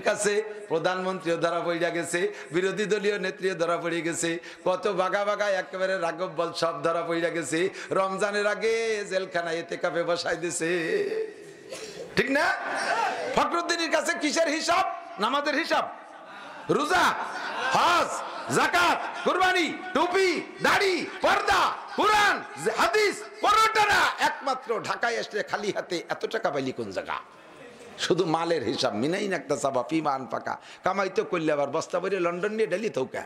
কাছে প্রধানমন্ত্রীও ধরা পড়ে গেছে, বিরোধী দলীয় নেত্রীও ধরা পড়ে গেছে, কত বাঘা বাঘা একেবারে রাঘব বল সব ধরা পড়ে গেছে। রমজানের আগে জেলখানায় এতেকাফে বসাই দিছে, ঠিক না? ফখরুদ্দিনের কাছে কিসের হিসাব? নামাজের হিসাব, রোজা, হজ, যাকাত, কুরবানি, টুপি, দাড়ি, পর্দা, কুরআন, হাদিস, পরোটা না, একমাত্র ঢাকায় এসে খালি হাতে এত টাকা পাইলি কোন জায়গা? শুধু মালের হিসাব, মিনাই না একটা চাবা ফিমান পাকা কামাই তো করলে আবার বস্তা ভরে লন্ডন নিয়ে ডেলি থৌকা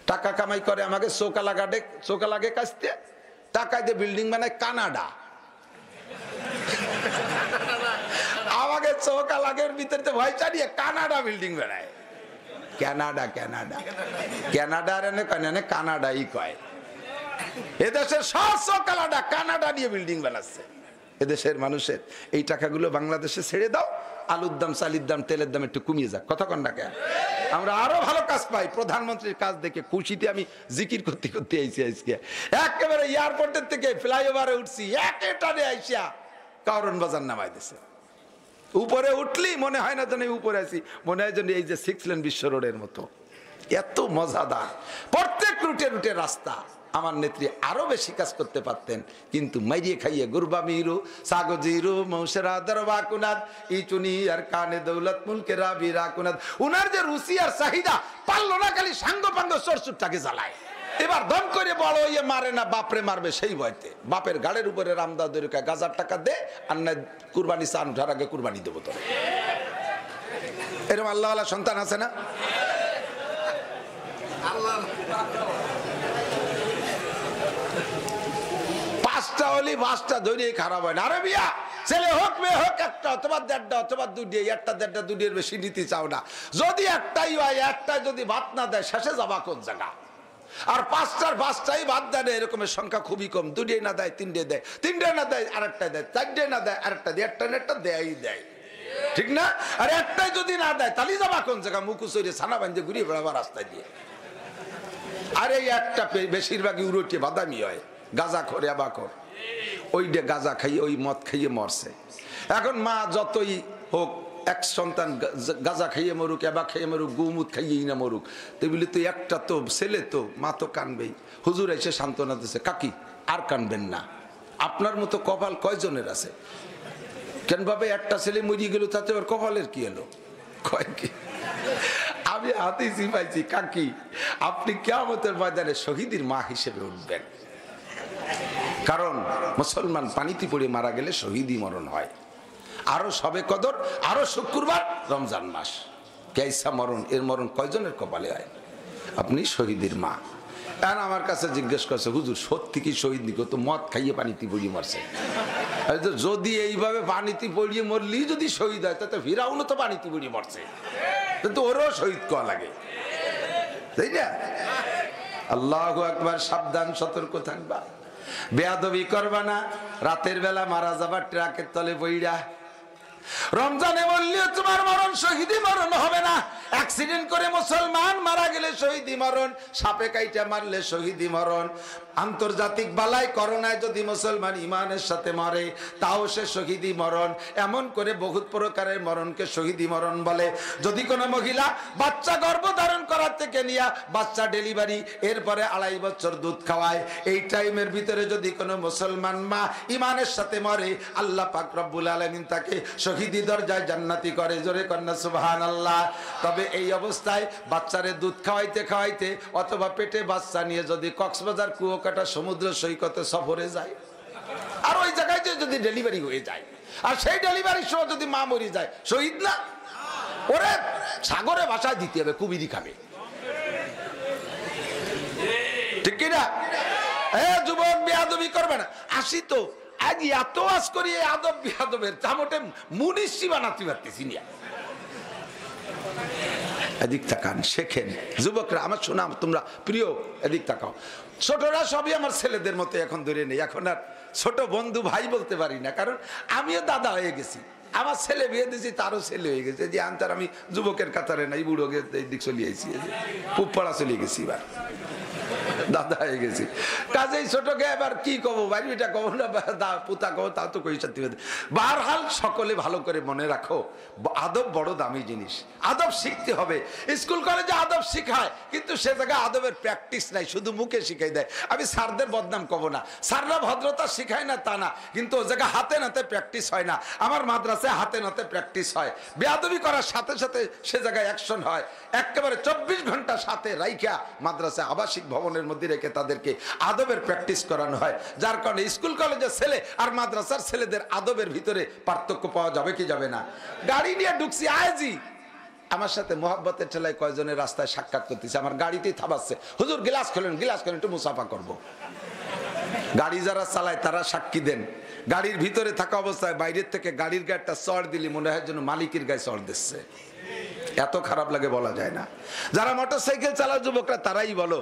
টাকা কামাই করে। আমাকে চোকা লাগে কাছতে টাকায় দিয়ে বিল্ডিং বানায় কানাডা, আমাকে চৌকা লাগের ভিতরে ভয় চালিয়ে কানাডা বিল্ডিং বানায়। কানাডা কানাডা কানাডা কানাডাই কয়। এদেশের সব চৌকালাডা কানাডা নিয়ে বিল্ডিং বানাচ্ছে। এদেশের মানুষের এই টাকাগুলো বাংলাদেশে ছেড়ে দাও, আলুর দাম, চালির দাম, তেলের দাম একটু কমিয়ে যাক, কতক্ষণ টাকা আমরা আরো ভালো কাজ পাই। প্রধানমন্ত্রীর কাজ দেখে খুশিতে আমি জিকির করতে করতে আইসি আজকে একেবারে এয়ারপোর্টের থেকে ফ্লাইওভারে উঠছি, একে টানে আইসিয়া কারণ বাজার নামাই দিছে। উপরে উঠলি মনে হয় না যেন উপরে আছি, মনে হয় যেন এই যে 6 লেন বিশ্ব রোডের মতো, এত মজাদার প্রত্যেক রুটে রুটে রাস্তা। আমার নেত্রী আরো বেশি কাজ করতে পারতেন, কিন্তু মাইরিয়ে খাইয়ে গুরবা মিরু সাগজিরু মৌসেরা দরবা কুনাদ ইচুনি আর কানে দৌলত মুলকে রাবি রাকুনাদ। উনার যে রুচি আর চাহিদা পারলো না, খালি সাঙ্গ পাঙ্গ চরচুরটাকে জ্বালায়। এবার দম করে বড় ইয়ে মারে না, বাপরে মারবে সেই ভয়তে বাপের গাড়ির উপরে রামদাদের গাজার টাকা দে, আর না কুরবানি চান উঠার আগে কুরবানি দেবো তোর। এরকম আল্লাহ আল্লাহ সন্তান আছে না? পাঁচটা হলি পাঁচটা ধরে খারাপ হয় না। আরে বিয়া ছেলে হোক মেয়ে হোক, একটা অথবা দেড়টা অথবা দুটি, একটা দেড়টা দুটির বেশি নিতে চাও না। যদি একটাই হয়, একটাই যদি ভাত না দেয় শেষে যাবা কোন জায়গা? আর পাঁচটাই ভাত দেয় না, এরকমের সংখ্যা খুবই কম। দুটিই না দেয়, তিনটে দেয়, তিনটে না দেয় আরেকটা দেয়, চারটে না দেয় আরেকটা দেয়, একটা না একটা দেয়ই দেয়, ঠিক না? আর একটাই যদি না দেয় তাহলে যাবা কোন জায়গা? মুকুচরে ছানা বান্ধে ঘুরিয়ে বেড়াবা রাস্তায় দিয়ে। আর এই একটা বেশিরভাগই উড়োটে বাদামি হয়, গাঁজা খোর আবাখোর, ওইটা গাঁজা খাইয়ে ওই মদ খাইয়ে মরছে। এখন মা যতই হোক, এক সন্তান গাঁজা খাইয়ে মরুক, এবা খাইয়ে মরুক, গুমুদ খাইয়েই না মরুক, তো বলি তো একটা তো ছেলে, তো মা তো কানবেই। হুজুর এসে সান্ত্বনা দিচ্ছে, কাকি আর কানবেন না, আপনার মতো কপাল কয়জনের আছে? কেন ভাবে একটা ছেলে মরিয়ে গেল, তাতে ওর কপালের কি এলো? কয় কি আমি হাতেই পাইছি, কাকি আপনি কিয়ামতের ময়দানে শহীদের মা হিসেবে উঠবেন। কারণ মুসলমান পানিতে পড়ে মারা গেলে শহীদই মরণ হয়। আরো সবে কদর, আরো শুক্রবার, রমজান মাস, কেসা মরণ, এর মরণ কয়জনের কপালে হয়? আপনি শহীদের মা। আর আমার কাছে জিজ্ঞেস করছে, হুজুর সত্যি কি শহীদ নিকো? তো মদ খাইয়ে পানিতে পড়িয়ে মরছে। যদি এইভাবে পানিতে পড়িয়ে মরলি যদি শহীদ হয়, তাতে ফিরাউনও তো পানিতে পড়িয়ে মরছে, কিন্তু ওরও শহীদ কোয়া লাগে, তাই না? আল্লাহু আকবার। সাবধান, সতর্ক থাকবা, বেয়াদবি করবা না। রাতের বেলা মারা যাবার ট্রাকের তলে বইরা। রমজানে বললেও তোমার মরণ শহীদি মরণ হবে না। অ্যাক্সিডেন্ট করে মুসলমান মারা গেলে শহীদি মরণ, সাপে কাইটা মারলে শহীদি মরণ, আন্তর্জাতিক বালাই করোনায় যদি মুসলমান ইমানের সাথে মরে তাও সে শহীদি মরণ। এমন করে বহুত প্রকারের মরণকে শহীদি মরণ বলে। যদি কোনো মহিলা বাচ্চা গর্ভধারণ করার থেকে নিয়ে বাচ্চা ডেলিভারি, এরপরে 2.5 বছর দুধ খাওয়ায়, এই টাইমের ভিতরে যদি কোনো মুসলমান মা ইমানের সাথে মরে, আল্লাহ পাক রব্বুল আলামিন তাকে শহীদি দরজায় জান্নাতি করে। জোরে কন্যা সুবহানাল্লাহ। তবে এই অবস্থায় বাচ্চারে দুধ খাওয়াইতে খাওয়াইতে অথবা পেটে বাচ্চা নিয়ে যদি কক্সবাজার কুয়াকাটা সমুদ্র সৈকতে সফরে যায়, আর ওই জায়গায় যদি ডেলিভারি হয়ে যায়, আর সেই ডেলিভারির সময় যদি মা মরে যায়, শহীদ না? ওরে সাগরে ভাষায় দিতে হবে, কুবিরি খাবে, ঠিক কিনা? যুবক বেয়াদবি করবে না। আসি তো আজ এত আজ করি আদব বিয়াদবের চামটে মুনিশি বানাতে পারতেছি না। এদিক তাকান, শেখেন যুবকরা, আমার শোনা তোমরা প্রিয়, এদিক তাকাও। ছোটরা সবই আমার ছেলেদের মতো এখন ধরে নেই, এখন আর ছোট বন্ধু ভাই বলতে পারি না, কারণ আমিও দাদা হয়ে গেছি। আমার ছেলে বিয়ে দিয়েছি, তারও ছেলে হয়ে গেছে, যে আনতার আমি যুবকের কাতারে নাই, বুড়ো এই দিক চলে আইছি, পুপাড়া চলে গেছি। এবার দাদা হয়ে গেছি। কাজেই ছোটকে এবার কি কব, বাইরেটা কব না পুতা কব, তা তো কই সত্যি। বারহাল সকলে ভালো করে মনে রাখো, আদব বড় দামি জিনিস। আদব শিখতে হবে। স্কুল কলেজে আদব শিখায়, কিন্তু সে জায়গায় আদবের প্র্যাকটিস নাই, শুধু মুখে শিখাই দেয়। আমি স্যারদের বদনাম কব না, স্যাররা ভদ্রতা শিখায় না তা না, কিন্তু ও জায়গায় হাতে নাতে প্র্যাকটিস হয় না। আমার মাদ্রাসায় হাতে নাতে প্র্যাকটিস হয়। বেয়াদবি করার সাথে সাথে সে জায়গায় অ্যাকশন হয়। একেবারে 24 ঘন্টা সাথে রাইখা মাদ্রাসায় আবাসিক ভবনের মধ্যে রেখে তাদেরকে আদবের প্র্যাকটিস করানো হয়। যার কারণে স্কুল কলেজের ছেলে আর মাদ্রাসার ছেলেদের আদবের ভিতরে পার্থক্য পাওয়া যাবে কি যাবে না? গাড়ি নিয়ে ঢুকছি আইজি, আমার সাথে মোহাব্বতের ঠেলায় কয়জনের রাস্তায় সাক্ষাৎ করতেছে, আমার গাড়িতেই থামাচ্ছে, হুজুর গ্লাস খোলেন, গ্লাস খোলেন, একটু মুসাফা করব। গাড়ি যারা চালায় তারা সাক্ষী দেন, গাড়ির ভিতরে থাকা অবস্থায় বাইরের থেকে গাড়ির গায়ে চড় দিলি মনে হয় যেন মালিকের গায়ে চড় দিচ্ছে। এত খারাপ লাগে বলা যায় না। যারা মোটরসাইকেল চালায় যুবকরা তারাই বলো,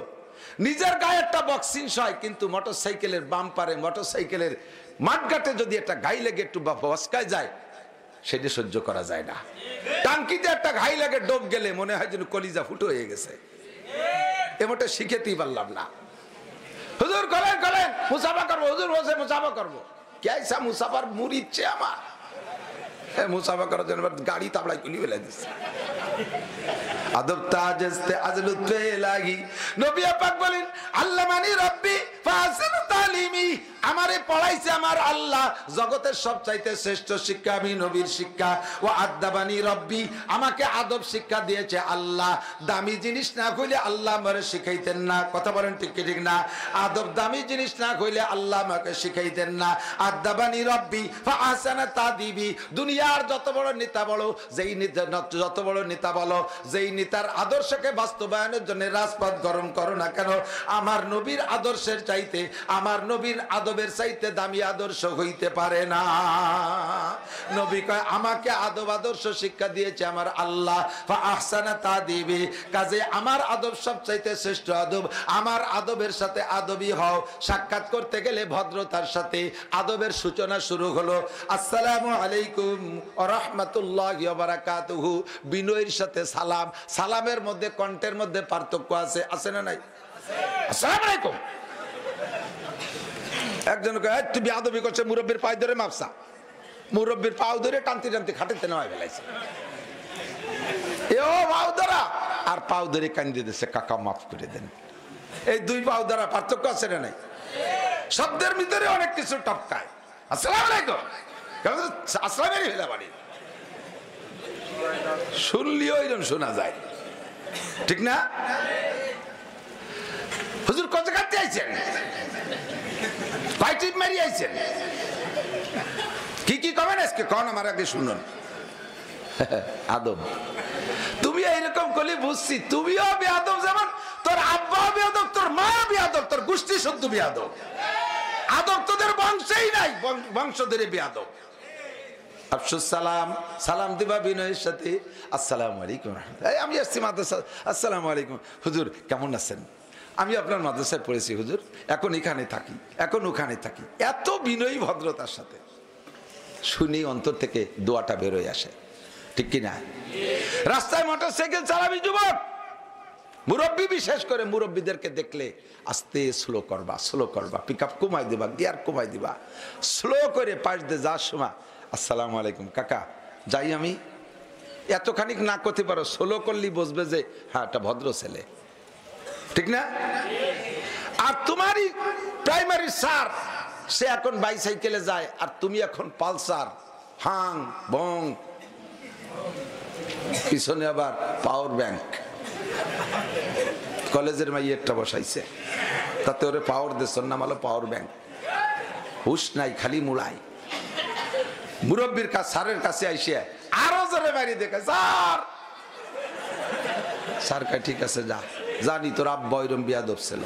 নিজের গায়ে একটা বক্সিংস হয়, কিন্তু মোটরসাইকেলের বাম্পারে, মোটরসাইকেলের মাঠঘাটে যদি একটা ঘাই লেগে একটু বসকায় যায়, সেটা সহ্য করা যায় না। টাঙ্কিতে একটা ঘাই লাগে ডোব গেলে মনে হয় যেন কলিজা ফুটো হয়ে গেছে। এমনটা শিখেতেই পারলাম না। হুজুর করেন করেন মুসাফা করবো, হুজুর বসে মুসাফা করবো। কেসা মুসাফার মুড় ইচ্ছে আমার, মুসাফা করার জন্য গাড়ি তাবলায় তুলি ফেলে দিচ্ছে। আদব তাজতে আজলুতে লাগি। নবী পাক বলেন, আল্লাহ মানি রব্বি ফাহসান তালিমি, আমারে পড়াইছে আমার আল্লাহ, জগতের সবচাইতে শ্রেষ্ঠ শিক্ষা আমি নবীর শিক্ষা। ও আদাবানি রব্বি, আমাকে আদব শিক্ষা দিয়েছে আল্লাহ। দামি জিনিস না কইলে আল্লাহ আমারে শিখাইতেন না। কথা বলেন ঠিক কি ঠিক না? আদব দামি জিনিস না কইলে আল্লাহ আমাকে শিখাইতেন না। আদাবানি রব্বি ফাহসান তাদিবি, দুনিয়ার যত বড় নেতা বলো, যেই নেতা, যত বড় নেতা বলো, যেই নেতার আদর্শকে বাস্তবায়নের জন্য রাজপথ গরম করো না কেন, আমার নবীর আদর্শের চাইতে, আমার নবীর আদবের চাইতে দামি আদর্শ হইতে পারে না। নবী কয়, আমাকে আদব আদর্শ শিক্ষা দিয়েছে আমার আল্লাহ। ফাহসানা তাদিবি, কাজে আমার আদব সবচাইতে শ্রেষ্ঠ আদব। আমার আদবের সাথে আদবী হও। সাক্ষাৎ করতে গেলে ভদ্রতার সাথে আদবের সূচনা শুরু হলো। আসসালামু আলাইকুম ওয়া রাহমাতুল্লাহি ওয়া বারাকাতুহু, বিনয়ের সাথে সালাম। সালামের মধ্যে কণ্ঠের মধ্যে পার্থক্য আছে, আছে না নাই? আসসালামু আলাইকুম। একজন তুই বেয়াদবি করছে, মুরব্বীর পায়ে ধরে মাপসা, মুরব্বীর পাও ধরে টানতে টানতে খাটেতে নেওয়া ফেলাইছে। ও পাও ধরা আর পাও ধরে কান্দিয়ে দিচ্ছে, কাকা মাফ করে দেন। এই দুই পাও ধরা পার্থক্য আছে না নাই? শব্দের ভিতরে অনেক কিছু টপকায়। আসসালামু আলাইকুম, আসসালাম ফেলা বাড়ি শুনলিও এরকম শোনা যায়, ঠিক না? হুজুর কত কাটতে আইছেন, পাইটিপ মারি আইছেন, কি কি কবেন আজকে কন, আমার আগে শুনুন। আদব তুমি এইরকম করলে বুঝছি তুমিও বেয়াদব, যেমন তোর আব্বাও বেয়াদব, তোর মা বেয়াদব, তোর গোষ্ঠী শুদ্ধ বেয়াদব। আদব তোদের বংশেই নাই, বংশ ধরে বেয়াদব। আফসুস সালাম, সালাম দিবা বিনয়ের সাথে। আসসালামু আলাইকুম, আমি আসছি মাদ্রাসা। আসসালামু আলাইকুম হুজুর, কেমন আছেন? আমি আপনার মাদ্রাসায় পড়েছি হুজুর, এখন এখানে থাকি, এখন ওখানে থাকি। এত বিনয়ী ভদ্রতার সাথে শুনি অন্তর থেকে দোয়াটা বেরোয় আসে, ঠিক কিনা? রাস্তায় মোটরসাইকেল চালাবি যুবক, মুরব্বী বিশেষ করে মুরব্বীদেরকে দেখলে আস্তে স্লো করবা, স্লো করবা, পিক আপ কমাই দিবা, গিয়ার কমাই দিবা, স্লো করে পাশ দিয়ে যাওয়ার সময় আসসালামু আলাইকুম কাকা, যাই আমি। এতখানি না করতে পারো, স্লো করলেই বুঝবে যে হ্যাঁ একটা ভদ্র ছেলে, ঠিক না? আর তোমারই প্রাইমারি স্যার, সে এখন বাইসাইকেলে যায় আর তুমি এখন পালসার, হাং বং, পিছনে আবার পাওয়ার ব্যাংক। কলেজের মাইয়েরটা বসাইছে, তাতে ওরে পাওয়ার দেশর নাম হলো পাওয়ার ব্যাংক। হুশ নাই, খালি মুড়াই। মুরব্বীর কাছে, স্যারের কাছে আইসে আরো জোরে বাড়ি দেখে, স্যার, স্যার কা ঠিক আছে যা, জানি তোর আব্বা এরম বিয়াদব ছিল।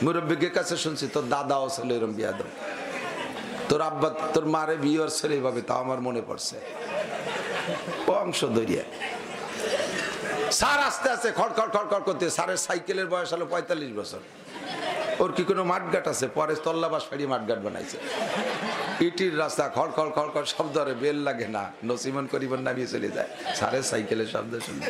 মুরব্বীর কাছে শুনছি তোর দাদাও ছিল এরম বিয়াদব, তোর আব্বা তোর মারে বিয়ের ছেলে এইভাবে, তাও আমার মনে পড়ছে। বংশ দরিয়া স্যার আস্তে আস্তে খড়খড় খড়খড় করতে, স্যারের সাইকেলের বয়স হলো 45 বছর। ওর কি কোনো মাঠঘাট আছে? পরে তল্লাবাস ফাড়িয়ে মাঠঘাট বানাইছে। ইটির রাস্তা, খড়খড় খড়খড় শব্দ, বেল লাগে না, নসিমন করিবন নামিয়ে চলে যায় স্যারের সাইকেলের শব্দ শুনে।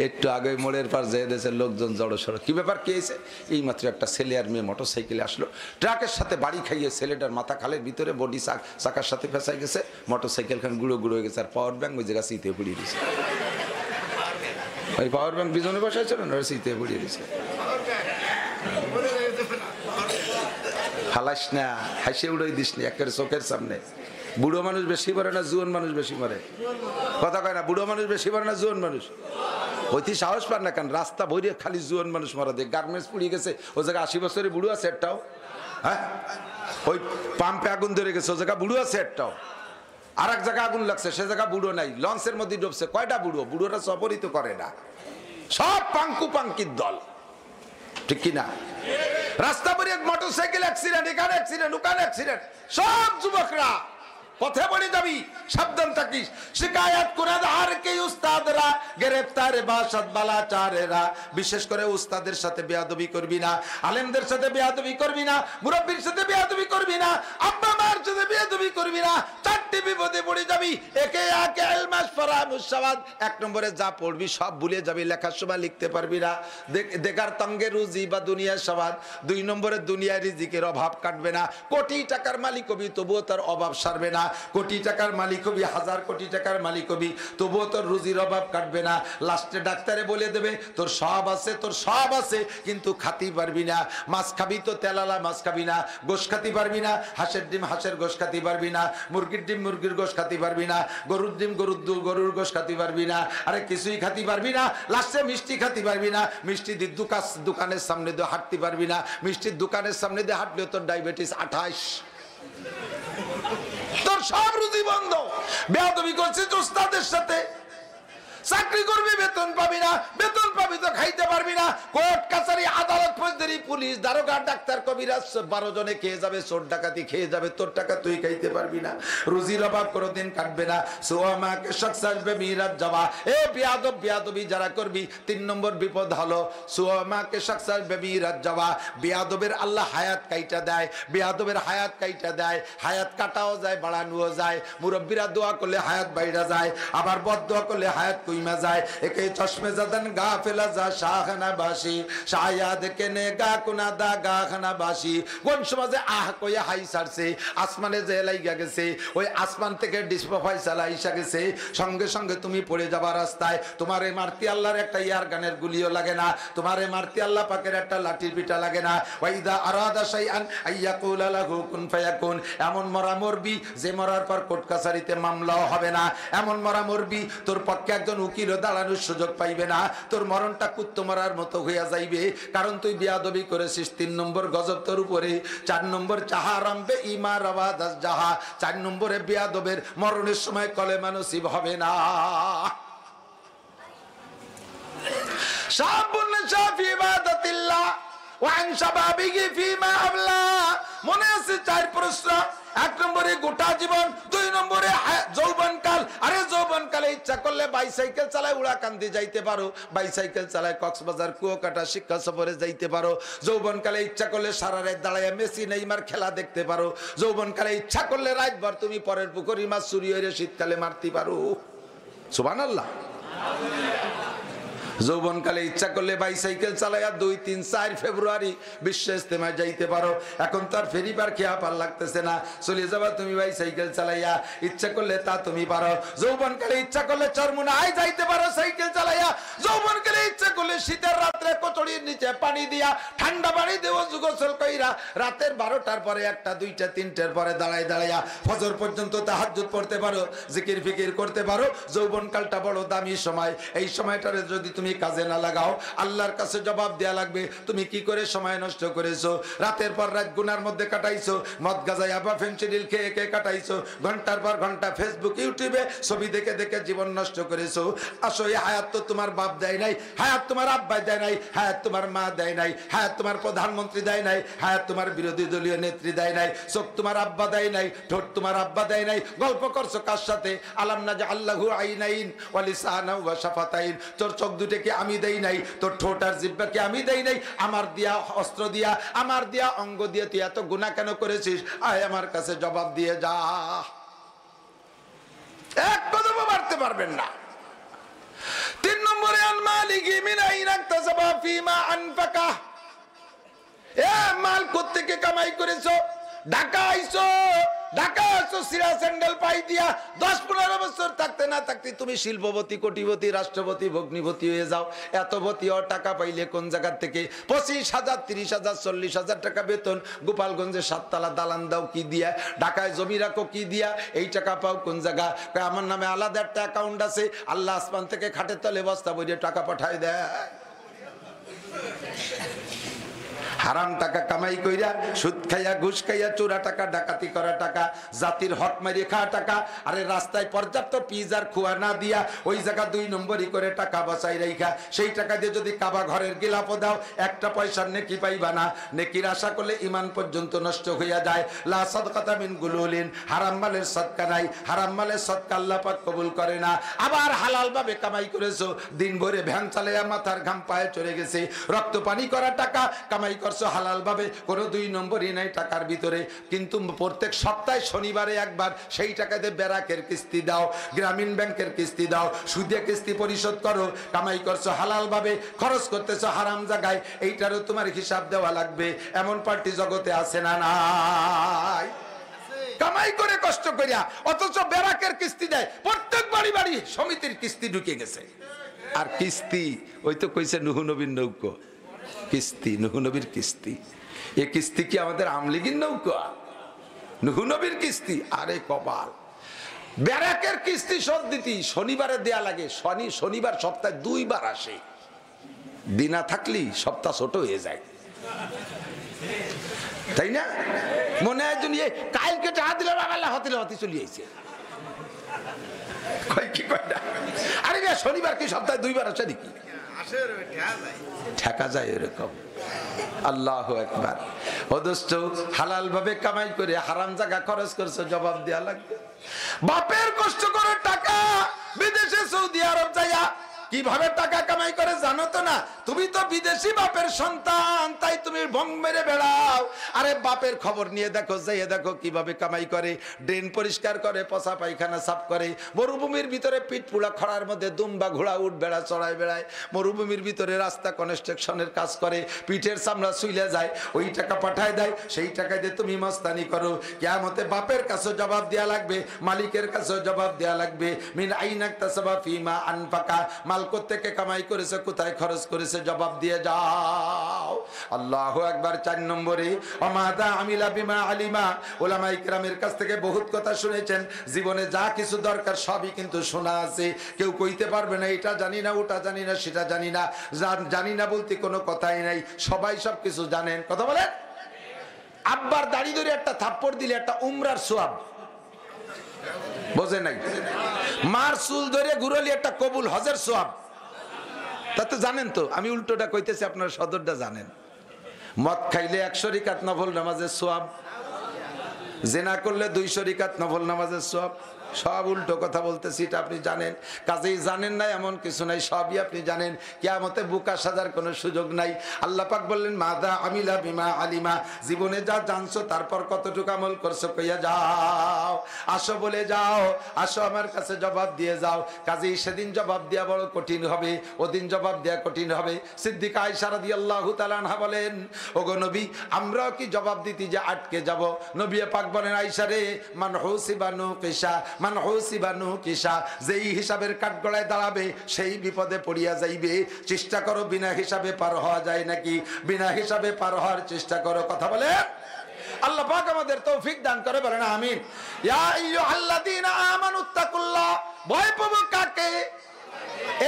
একটু আগে মোড়ের পার যেয়ে দেশের লোকজন জড়ো সড়ো, কি ব্যাপার, কে এসে? এই মাত্র একটা ছেলে আর মেয়ে মোটর সাইকেলে আসলো, ট্রাকের সাথে বাড়ি খাইয়ে ছেলেটার মাথা খালের ভিতরে, বডি চাকার সাথে ফেঁসাই গেছে, মোটর সাইকেল খান গুঁড়ো গুঁড়ো হয়ে গেছে, আর পাওয়ার ব্যাংক ওই জায়গা শীতে পড়িয়ে দিয়েছে। ওই পাওয়ার ব্যাংক পিছনে বসে ছিল না, শীতে পড়িয়ে দিয়েছে। ফালাস না, হাসে উড়াই দিস নি একের চোখের সামনে। বুড়ো মানুষ বেশি মরে না জুয়ান মানুষ বেশি মরে? কথা কয় না, বুড়ো মানুষ বেশি মরে না জুয়ান মানুষ? ওইটি সাহস পান না কেন? রাস্তা ভরিয়ে খালি জুয়ান মানুষ মারা দেয়। গার্মেন্টস পুড়িয়ে গেছে, ও জায়গায় 80 বছরের বুড়ো আছে একটাও? হ্যাঁ, ওই পাম্পে আগুন ধরে গেছে, ও জায়গায় বুড়ো আছে একটাও? আর এক জায়গায় আগুন লাগছে, সে জায়গায় বুড়ো নাই। লঞ্চের মধ্যে ডুবছে, কয়টা বুড়ো? বুড়োরা সফরই তো করে না, সব পাঙ্কু পাঙ্কির দল, ঠিক কিনা? রাস্তা ভরিয়ে মোটর সাইকেল অ্যাক্সিডেন্ট, এখানে অ্যাক্সিডেন্ট, ওখানে অ্যাক্সিডেন্ট, সব যুবকরা। পথে পড়ে যাবি, সাবধান থাকিস। শিকায়ত কুনাদার কে উস্তাদরা, গ্রেফতার বাসাত বালাচারেরা। বিশেষ করে উস্তাদের সাথে বেয়াদবি করবি না, আলেমদের সাথে বেয়াদবি করবি না, মুরব্বির সাথে বেয়াদবি করবি না, আব্বা মার সাথে বেয়াদবি করবি না। চারটি বিপদে পড়ে যাবি। একে একে ইলমাস ফারামুসাওয়াদ, এক নম্বরে যা পড়বি সব ভুলে যাবি, লেখার সময় লিখতে পারবি না। দেখার তঙ্গে রুজি বা দুনিয়ার স্বাদ। দুই নম্বরে দুনিয়ার রিজিকের অভাব কাটবে না। কোটি টাকার মালিক হবি, তবুও তার অভাব সারবে না। কোটি টাকার মালিক হবি, 1000 কোটি টাকার মালিক হবি, তবুও তোর রুজির অভাব কাটবে না। লাস্টে ডাক্তারে বলে দেবে তোর সব আছে, তোর সব আছে, কিন্তু খাতি পারবি না। মাছ খাবি তো তেলালা মাছ খাবি না, গোশ খাতি পারবি না। হাঁসের ডিম হাঁসের গোশ খাতি পারবি না, মুরগির ডিম মুরগির গোশ খাতি পারবি না, গরুর ডিম গরুর গোশ খাতি পারবি না। আরে কিছুই খাতি পারবি না। লাস্টে মিষ্টি খাতি পারবি না। মিষ্টি দোকানের সামনে দিয়ে হাঁটতে পারবি না। মিষ্টির দোকানের সামনে দিয়ে হাঁটলেও তোর ডায়াবেটিস 28। তোর সব রুজি বন্ধ। বেয়াদবি করছিস উস্তাদের সাথে। চাকরি করবি, বেতন পাবি না। বেতন পাবি তো খাইতে পারবি না। কোর্ট কাছারি আদালত ফৌজদারি পুলিশ দারোগা ডাক্তার কবিরাজ 12 জনে খেয়ে যাবে, চোর ডাকাতি খেয়ে যাবে, তোর টাকা তুই খাইতে পারবি না। রুজির অভাব কোনোদিন কাটবে না। সোয়ামাকে শখস আসবে মিরাজ যাওয়া। এ বেয়াদব বেয়াদবি যারা করবি, 3 নম্বর বিপদ হলো সোয়ামাকে শখস আসবে মিরাজ যাওয়া। বেয়াদবের আল্লাহ হায়াত কাইটা দেয়, বেয়াদবের হায়াত কাইটা দেয়। হায়াত কাটাও যায়, বাড়ানোও যায়। মুরব্বীরা দোয়া করলে হায়াত বাইরা যায়, আবার বদদোয়া করলে হায়াত কইমা যায়। একে চশমে জাদান গাফেলা যা শাহনা বাসি, শায়াদ কেনে গা কুনাদা গাখনা বাসি। কোন সমাজে আহ কইয়া হাই সারছে, আসমানে যে লাইগা গেছে, ওই আসমান থেকে ডিসপো ফয়সালা আইসা গেছে। সঙ্গে সঙ্গে তুমি পড়ে যাবা রাস্তায়। তোমারে মারতি আল্লাহর একটা ইয়ার গানের গুলিও লাগে না, তোমারে মারতি আল্লাহ পাকের একটা লাঠির পিটা লাগে না। ওয়াইদা আরাদা শাইআন আইয়াকুলা লাহু কুন ফায়াকুন। এমন মরা মরবি যে মরার পর কোর্ট কাছারিতে মামলাও হবে না। এমন মরা মরবি তোর পক্ষে একজন উকিলও দাঁড়ানোর সুযোগ পাইবে না। তোর মরণটা কুত্তো মরার মতো হইয়া যাইবে, কারণ তুই বেয়াদবি করেছিস। 3 নম্বর গজব তোর উপরে। 4 নম্বর চাহা রামবে ইমা রাওয়াদাস জাহা। 4 নম্বরে বেয়াদবের মরণের সময় কলেমা নসিব হবে না। শাবুন শাফি ইবাদাতিল্লাহ ওয়া আন শাবাবিহি ফিমা আবলা। মনে আছে 4 প্রশ্ন। 1 নম্বরে গোটা জীবন, 2 নম্বরে যৌবনকাল। আরে যৌবনকালে ইচ্ছা করলে বাইসাইকেল চালায় উড়াকান্দি যাইতে পারো, বাইসাইকেল চালায় কক্সবাজার কুয়াকাটা শিক্ষা সফরে যাইতে পারো। যৌবনকালে ইচ্ছা করলে সারা রাত দাঁড়ায় মেসি নেইমার খেলা দেখতে পারো। যৌবনকালে ইচ্ছা করলে রাতভর তুমি পরের পুকুরি মাছ চুরি হইরে শীতকালে মারতে পারো। সুবহানাল্লাহ। যৌবনকালে ইচ্ছা করলে বাইসাইকেল চালাইয়া 2, 3, 4 ফেব্রুয়ারি বিশ্ব ইজতেমায় যাইতে পারো। এখন তো আর ফেরিবার খেয়া পার লাগতেছে না, চলে যাবা তুমি বাইসাইকেল চালাইয়া। ইচ্ছা করলে তা তুমি পারো। যৌবনকালে ইচ্ছা করলে চরমুনায় যাইতে পারো সাইকেল চালাইয়া। যৌবনকালে ইচ্ছা করলে শীতের রাত্রে কচুরির নিচে পানি দিয়া ঠান্ডা পানি দেওয়া গোসল কইরা রাতের 12টার পরে 1টা 2টা 3টার পরে দাঁড়াইয়া ফজর পর্যন্ত তাহাজ্জুদ পড়তে পারো, জিকির ফিকির করতে পারো। যৌবনকালটা বড় দামি সময়। এই সময়টারে যদি তুমি কাজে না লাগাও, আল্লাহর কাছে জবাব দেয়া লাগবে তুমি কি করে সময় নষ্ট করেছো। রাতের পর রাত গুনার মধ্যে কাটাইছো, মদ গাঁজা ইয়াবা ফেনসিডিল খেয়ে কাটাইছো। ঘন্টার পর ঘন্টা ফেসবুক ইউটিউবে ছবি দেখে দেখে জীবন নষ্ট করেছো। আসো, এই হায়াত তো তোমার বাপ দেয় নাই, হায়াত তোমার আব্বা দেয় নাই, হায়াত তোমার মা দেয় নাই, হায়াত তোমার প্রধানমন্ত্রী দেয় নাই, হায়াত তোমার বিরোধী দলীয় নেত্রী দেয় নাই, চোখ তোমার আব্বা দেয় নাই, ঠোঁট তোমার আব্বা দেয় নাই। গল্প করছো কার সাথে? আলাম না যে আল্লাহু আইনাইন ওয়া লিসানা ওয়া শাফাতাইন। তোর চোখ দুটো কি আমি দেই নাই? তোর ঠোঁট আর জিহ্বাকে আমি দেই নাই? আমার দিয়া অস্ত্র দিয়া, আমার দিয়া অঙ্গ দিয়ে তুই এত গুনাহ কেন করেছিস? আয় আমার কাছে জবাব দিয়ে যা। এক কদমও মারতে পারবেন না। 3 নম্বরে আনমাল মালিকি মিন আইনা ইকতাসাবা ফিমা আনফাকা, এ মাল কোত্থেকে কামাই করেছো? ঢাকা আইছো, ঢাকা আইছো সিরা স্যান্ডেল পাই দিয়া 10-15 বছর থাকতে না থাকতে তুমি শিল্পপতি, কোটিপতি, রাষ্ট্রপতি, ভগ্নিপতি হয়ে যাও। এতপতি ও টাকা পাইলে কোন জায়গা থেকে? 25,000, 30,000, 40,000 টাকা বেতন। গোপালগঞ্জে 7 তলা দালান দাও কি দিয়া? ঢাকায় জমি রাখো কি দিয়া? এই টাকা পাও কোন জায়গা? আমার নামে আলাদা একটা অ্যাকাউন্ট আছে, আল্লাহ আসমান থেকে খাটের তলে বস্তা ভরে টাকা পাঠায় দেয়। হারাম টাকা কামাই কইরা, সুদ খাইয়া, ঘুষ খাইয়া, চোরা টাকা, ডাকাতি করা টাকা, জাতির হক মারিয়ে খাওয়া টাকা। আরে রাস্তায় পর্যাপ্ত পিজার খোয়া না দিয়া ওই জায়গা 2 নম্বরই করে টাকা বাঁচাই রাইখা সেই টাকা দিয়ে যদি কাবা ঘরের গিলাপও দাও, একটা পয়সার নেকি পাইবা না। নেকির আশা করলে ইমান পর্যন্ত নষ্ট হইয়া যায়। লা সাদকাতা মিন গুলুলিন, হারাম মালের সদকা নাই, হারাম মালের সদকা আল্লাহ পাক কবুল করে না। আবার হালাল ভাবে কামাই করেছো, দিন ভরে ভ্যান চালাইয়া মাথার ঘাম পায়ে চলে গেছে, রক্ত পানি করা টাকা কামাই হালাল ভাবে, কোনো 2 নম্বরই নাই টাকার ভিতরে। কিন্তু প্রত্যেক সপ্তাহে শনিবারে একবার সেই টাকাতে ব্যারাকের কিস্তি দাও, গ্রামীণ ব্যাংকের কিস্তি দাও, সুদে কিস্তি পরিশোধ করো। কামাই করছো হালাল ভাবে, খরচ করতেছো হারাম জায়গায়, এইটারও তোমার হিসাব দেওয়া লাগবে। এমন পার্টি জগতে আছে না নাই? কামাই করে কষ্ট করিয়া অথচ ব্যারাকের কিস্তি দেয়। প্রত্যেক বাড়ি বাড়ি সমিতির কিস্তি ঢুকে গেছে। আর কিস্তি ওই তো কইছে নূহ নবীর নৌকো, কিস্তি নূহ নবীর কিস্তি। এ কিস্তি কি আমাদের আমলিগির নৌকা? নূহ নবীর কিস্তি। আরে কপাল, ব্যারাকের কিস্তি শোধ দিতি শনিবারে দেয়া লাগে। শনিবার সপ্তাহে 2 বার আসে, দিনা থাকলি সপ্তাহ ছোট হয়ে যায়, তাই না? মনে হয় জন্য কালকে টাকা দিলে হতে চলে আইছে। আরে শনিবার কি সপ্তাহে 2 বার আসে নাকি? ঠেকা যায় এরকম। আল্লাহু আকবার। অদস্ত হালাল ভাবে কামাই করে হারাম জায়গা খরচ করছো, জবাব দেয়া লাগবে। বাপের কষ্ট করে টাকা বিদেশে সৌদি আরব যাইয়া কিভাবে টাকা কামাই করে জানো তো না? তুমি তো বিদেশি বাপের সন্তান, তাই তুমি ভং মেরে বেড়াও। আরে বাপের খবর নিয়ে দেখো, যাইয়ে দেখো কিভাবে কামাই করে। ড্রেন পরিষ্কার করে, পচা পায়খানা সাফ করে, মরুভূমির ভিতরে পিঠ পুড়া খরার মধ্যে দুম্বা ঘোড়া উঠ বেড়া চড়ায় বেড়ায়, মরুভূমির ভিতরে রাস্তা কনস্ট্রাকশনের কাজ করে, পিঠের চামড়া সুইলে যায়, ওই টাকা পাঠায় দেয়। সেই টাকা দিয়ে তুমি মস্তানি করো। কিয়ামতে বাপের কাছে জবাব দেয়া লাগবে, মালিকের কাছে জবাব দেয়া লাগবে। মিন আইনা ইকতাসাবা ফিমা আনফাকা, মাল কোত্থেকে কামাই করেছে, কোথায় খরচ করেছে, জবাব দিয়ে যাও। আল্লাহু আকবার। 4 নম্বরে ওমাদা আমিলা বিমা আলিমা। উলামায়ে কেরামের কাছ থেকে বহুত কথা শুনেছেন, জীবনে যা কিছু দরকার সবই কিন্তু শোনা আছে। কেউ কইতে পারবে না এটা জানি না, ওটা জানি না, সেটা জানি না। জানি না বলতে কোনো কথাই নাই, সবাই সব কিছু জানেন। কথা বলেন। আব্বার দাড়ি ধরে একটা থাপ্পড় দিলে একটা উমরার সওয়াব, বোঝে নাই? মার চুল ধরে ঘুরলি একটা কবুল হজের সওয়াব। তা তো জানেন তো, আমি উল্টোটা কইতেছি, আপনারা সদরটা জানেন। মদ খাইলে 100 রাকাত নফল নামাজের সওয়াব, জিনা করলে 200 রাকাত নফল নামাজের সওয়াব। সব উল্টো কথা বলতেছি, এটা আপনি জানেন। কাজেই জানেন না এমন কিছু নাই, সবই আপনি জানেন। কিয়ামতে বুকা সাজার কোনো সুযোগ নাই। আল্লাহ পাক বললেন মাদা আমিলা বিমা আলিমা, জীবনে যা জানছো তারপর কতটুকু আমল করছো কইয়া যাও। আসো বলে যাও, আসো আমার কাছে জবাব দিয়ে যাও। কাজেই সেদিন জবাব দেওয়া বড় কঠিন হবে, ওদিন জবাব দেওয়া কঠিন হবে। সিদ্দিকা আয়েশা রাদিয়াল্লাহু তাআলা আনহা বলেন, ওগো নবী, আমরাও কি জবাব দিতে যে আটকে যাব? নবী পাক বলেন, আয়েশা রে, মান হুসিবানু কিসা, মান হুসিবানু কিসা, যেই হিসাবের কাঠগড়ায় দাঁড়াবে সেই বিপদে পড়িয়া যাইবে। চেষ্টা করো বিনা হিসাবে পার হওয়া যায় নাকি, বিনা হিসাবে পার হওয়ার চেষ্টা করো। কথা বলে আল্লাহ পাক আমাদের তৌফিক দান করে, বলেন আমিন। ইয়া আইয়ুহাল্লাযীনা আমানুত্তাকুল্লাহ, ভয় পাবো কাকে?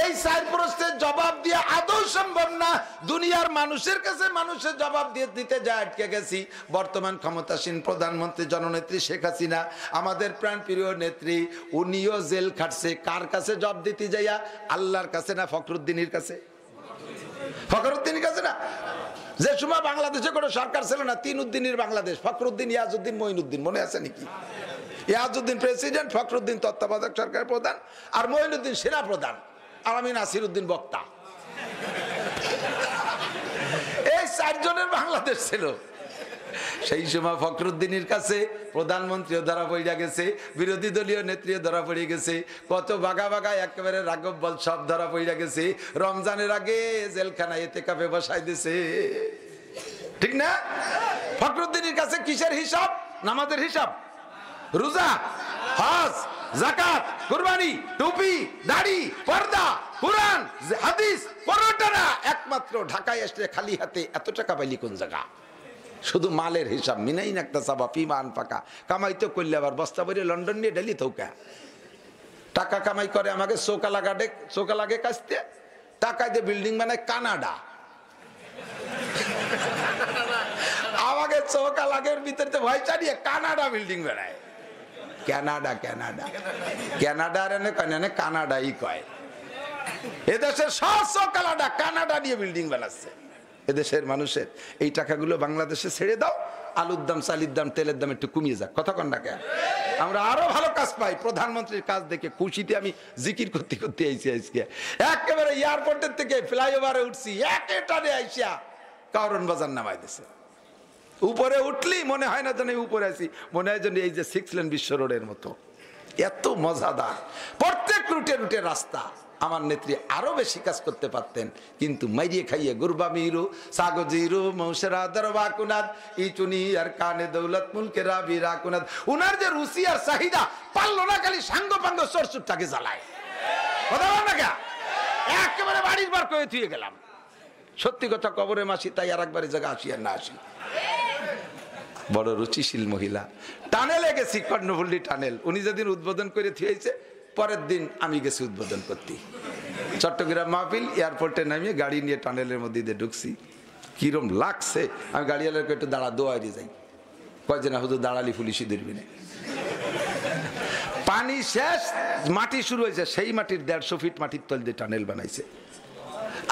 এই 4 প্রশ্নের জবাব দিয়ে আদৌ সম্ভব না। দুনিয়ার মানুষের কাছে মানুষের জবাব দিয়ে দিতে যায় আটকে গেছি। বর্তমান ক্ষমতাসীন প্রধানমন্ত্রী জননেত্রী শেখ হাসিনা, আমাদের প্রাণপ্রিয় নেত্রী, উনিও জেল খাটছে। কার কাছে জবাব দিতে যাইয়া? আল্লাহর কাছে না ফখরুদ্দিনের কাছে? ফখরুদ্দিনের কাছে না। যে সময় বাংলাদেশে কোনো সরকার ছিল না, 3 উদ্দিনের বাংলাদেশ, ফখরুদ্দিন, ইয়াজউদ্দিন, মঈনুদ্দিন, মনে আছে নাকি? ইয়াজউদ্দিন প্রেসিডেন্ট, ফখরুদ্দিন তত্ত্বাবধায়ক সরকারের প্রধান, আর মঈনুদ্দিন সেনা প্রধান, আর আমি নাসিরউদ্দিন বক্তা। এই 4 জনের বাংলাদেশ ছিল। সেই সময় ফখরুদ্দিনের কাছে প্রধানমন্ত্রীও ধরা পড়ে গেছে, বিরোধী দলীয় নেত্রীও ধরা পড়ে গেছে, কত বাঘা বাঘা একেবারে রাঘব বল সব ধরা পড়ে গেছে। রমজানের আগে জেলখানায় এতেকাফে বসাই দিছে, ঠিক না? ফখরুদ্দিনের কাছে কিসের হিসাব? নামাজের হিসাব, রোজা, হজ, যাকাত, কুরবানি, টুপি, দাড়ি, পর্দা, কুরআন, হাদিস, কোনটা না। একমাত্র ঢাকায় এসে খালি হাতে এত টাকা পাইলি কোন জায়গা? শুধু মালের হিসাব। মিনাই নাকতা সাবা ফিমান ফাঁকা কামাই তো করলে আবার বস্তা ভরে লন্ডন নিয়ে ডেলি থৌকা টাকা কামাই করে। আমাকে চোকা লাগে কাছতে টাকা দিয়ে বিল্ডিং বানায় কানাডা। আমাকে চোকা লাগের ভিতরে ভয় চালিয়ে কানাডা বিল্ডিং বানায়। কানাডা কানাডা কানাডার কানাডাই কয়। এদেশের সব কানাডা কানাডা নিয়ে বিল্ডিং বানাচ্ছে। এদেশের মানুষের এই টাকাগুলো বাংলাদেশে ছেড়ে দাও, আলুর দাম, চালির দাম, তেলের দাম একটু কমিয়ে যাক। কথা কন না কেন? আমরা আরো ভালো কাজ পাই। প্রধানমন্ত্রীর কাজ দেখে খুশিতে আমি জিকির করতে করতে আইসি। আজকে একেবারে এয়ারপোর্টের থেকে ফ্লাইওভারে উঠছি, একে টানে আইসা কারণ বাজার নামাই দিছে। উপরে উঠলি মনে হয় না যেন উপরে আছি, মনে হয় যেন এই যে 6 লেন বিশ্ব রোডের মতো। এত মজাদার প্রত্যেক রুটে রুটে রাস্তা। আমার নেত্রী আরো বেশি কাজ করতে পারতেন, কিন্তু মাইরিয়ে খাইয়ে গুরবা মিরু সাগজিরু মৌসেরা দরবা কুনাদ ইচুনি আর কানে দৌলত মুলকে রাবি রাকুনাদ। উনার যে রুচি আর চাহিদা পারলো না, খালি সাঙ্গ পাঙ্গ সরসুরটাকে জ্বালায়। কথা বল না, একেবারে বাড়ির বার করে থুয়ে গেলাম। সত্যি কথা, কবরে মাসি, তাই আর একবারে জায়গা আসি আর না আসি। বড় রুচিশীল মহিলা। টানেলে গেছি, কর্ণফুল্লি টানেল। উনি যেদিন উদ্বোধন করে থুয়েছে, পরের দিন আমি গেছি উদ্বোধন করতে। চট্টগ্রাম মাহফিল, এয়ারপোর্টে নামিয়ে গাড়ি নিয়ে টানেলের মধ্যে দিয়ে ঢুকছি। কিরম লাগছে! আমি গাড়িওয়ালাকে একটু দাঁড়া দোয়ারি যাই, কয় যে না হুজুর দাঁড়ালি পুলিশই ধরবি না। পানি শেষ, মাটি শুরু হয়েছে। সেই মাটির 150 ফিট মাটির তল দিয়ে টানেল বানাইছে।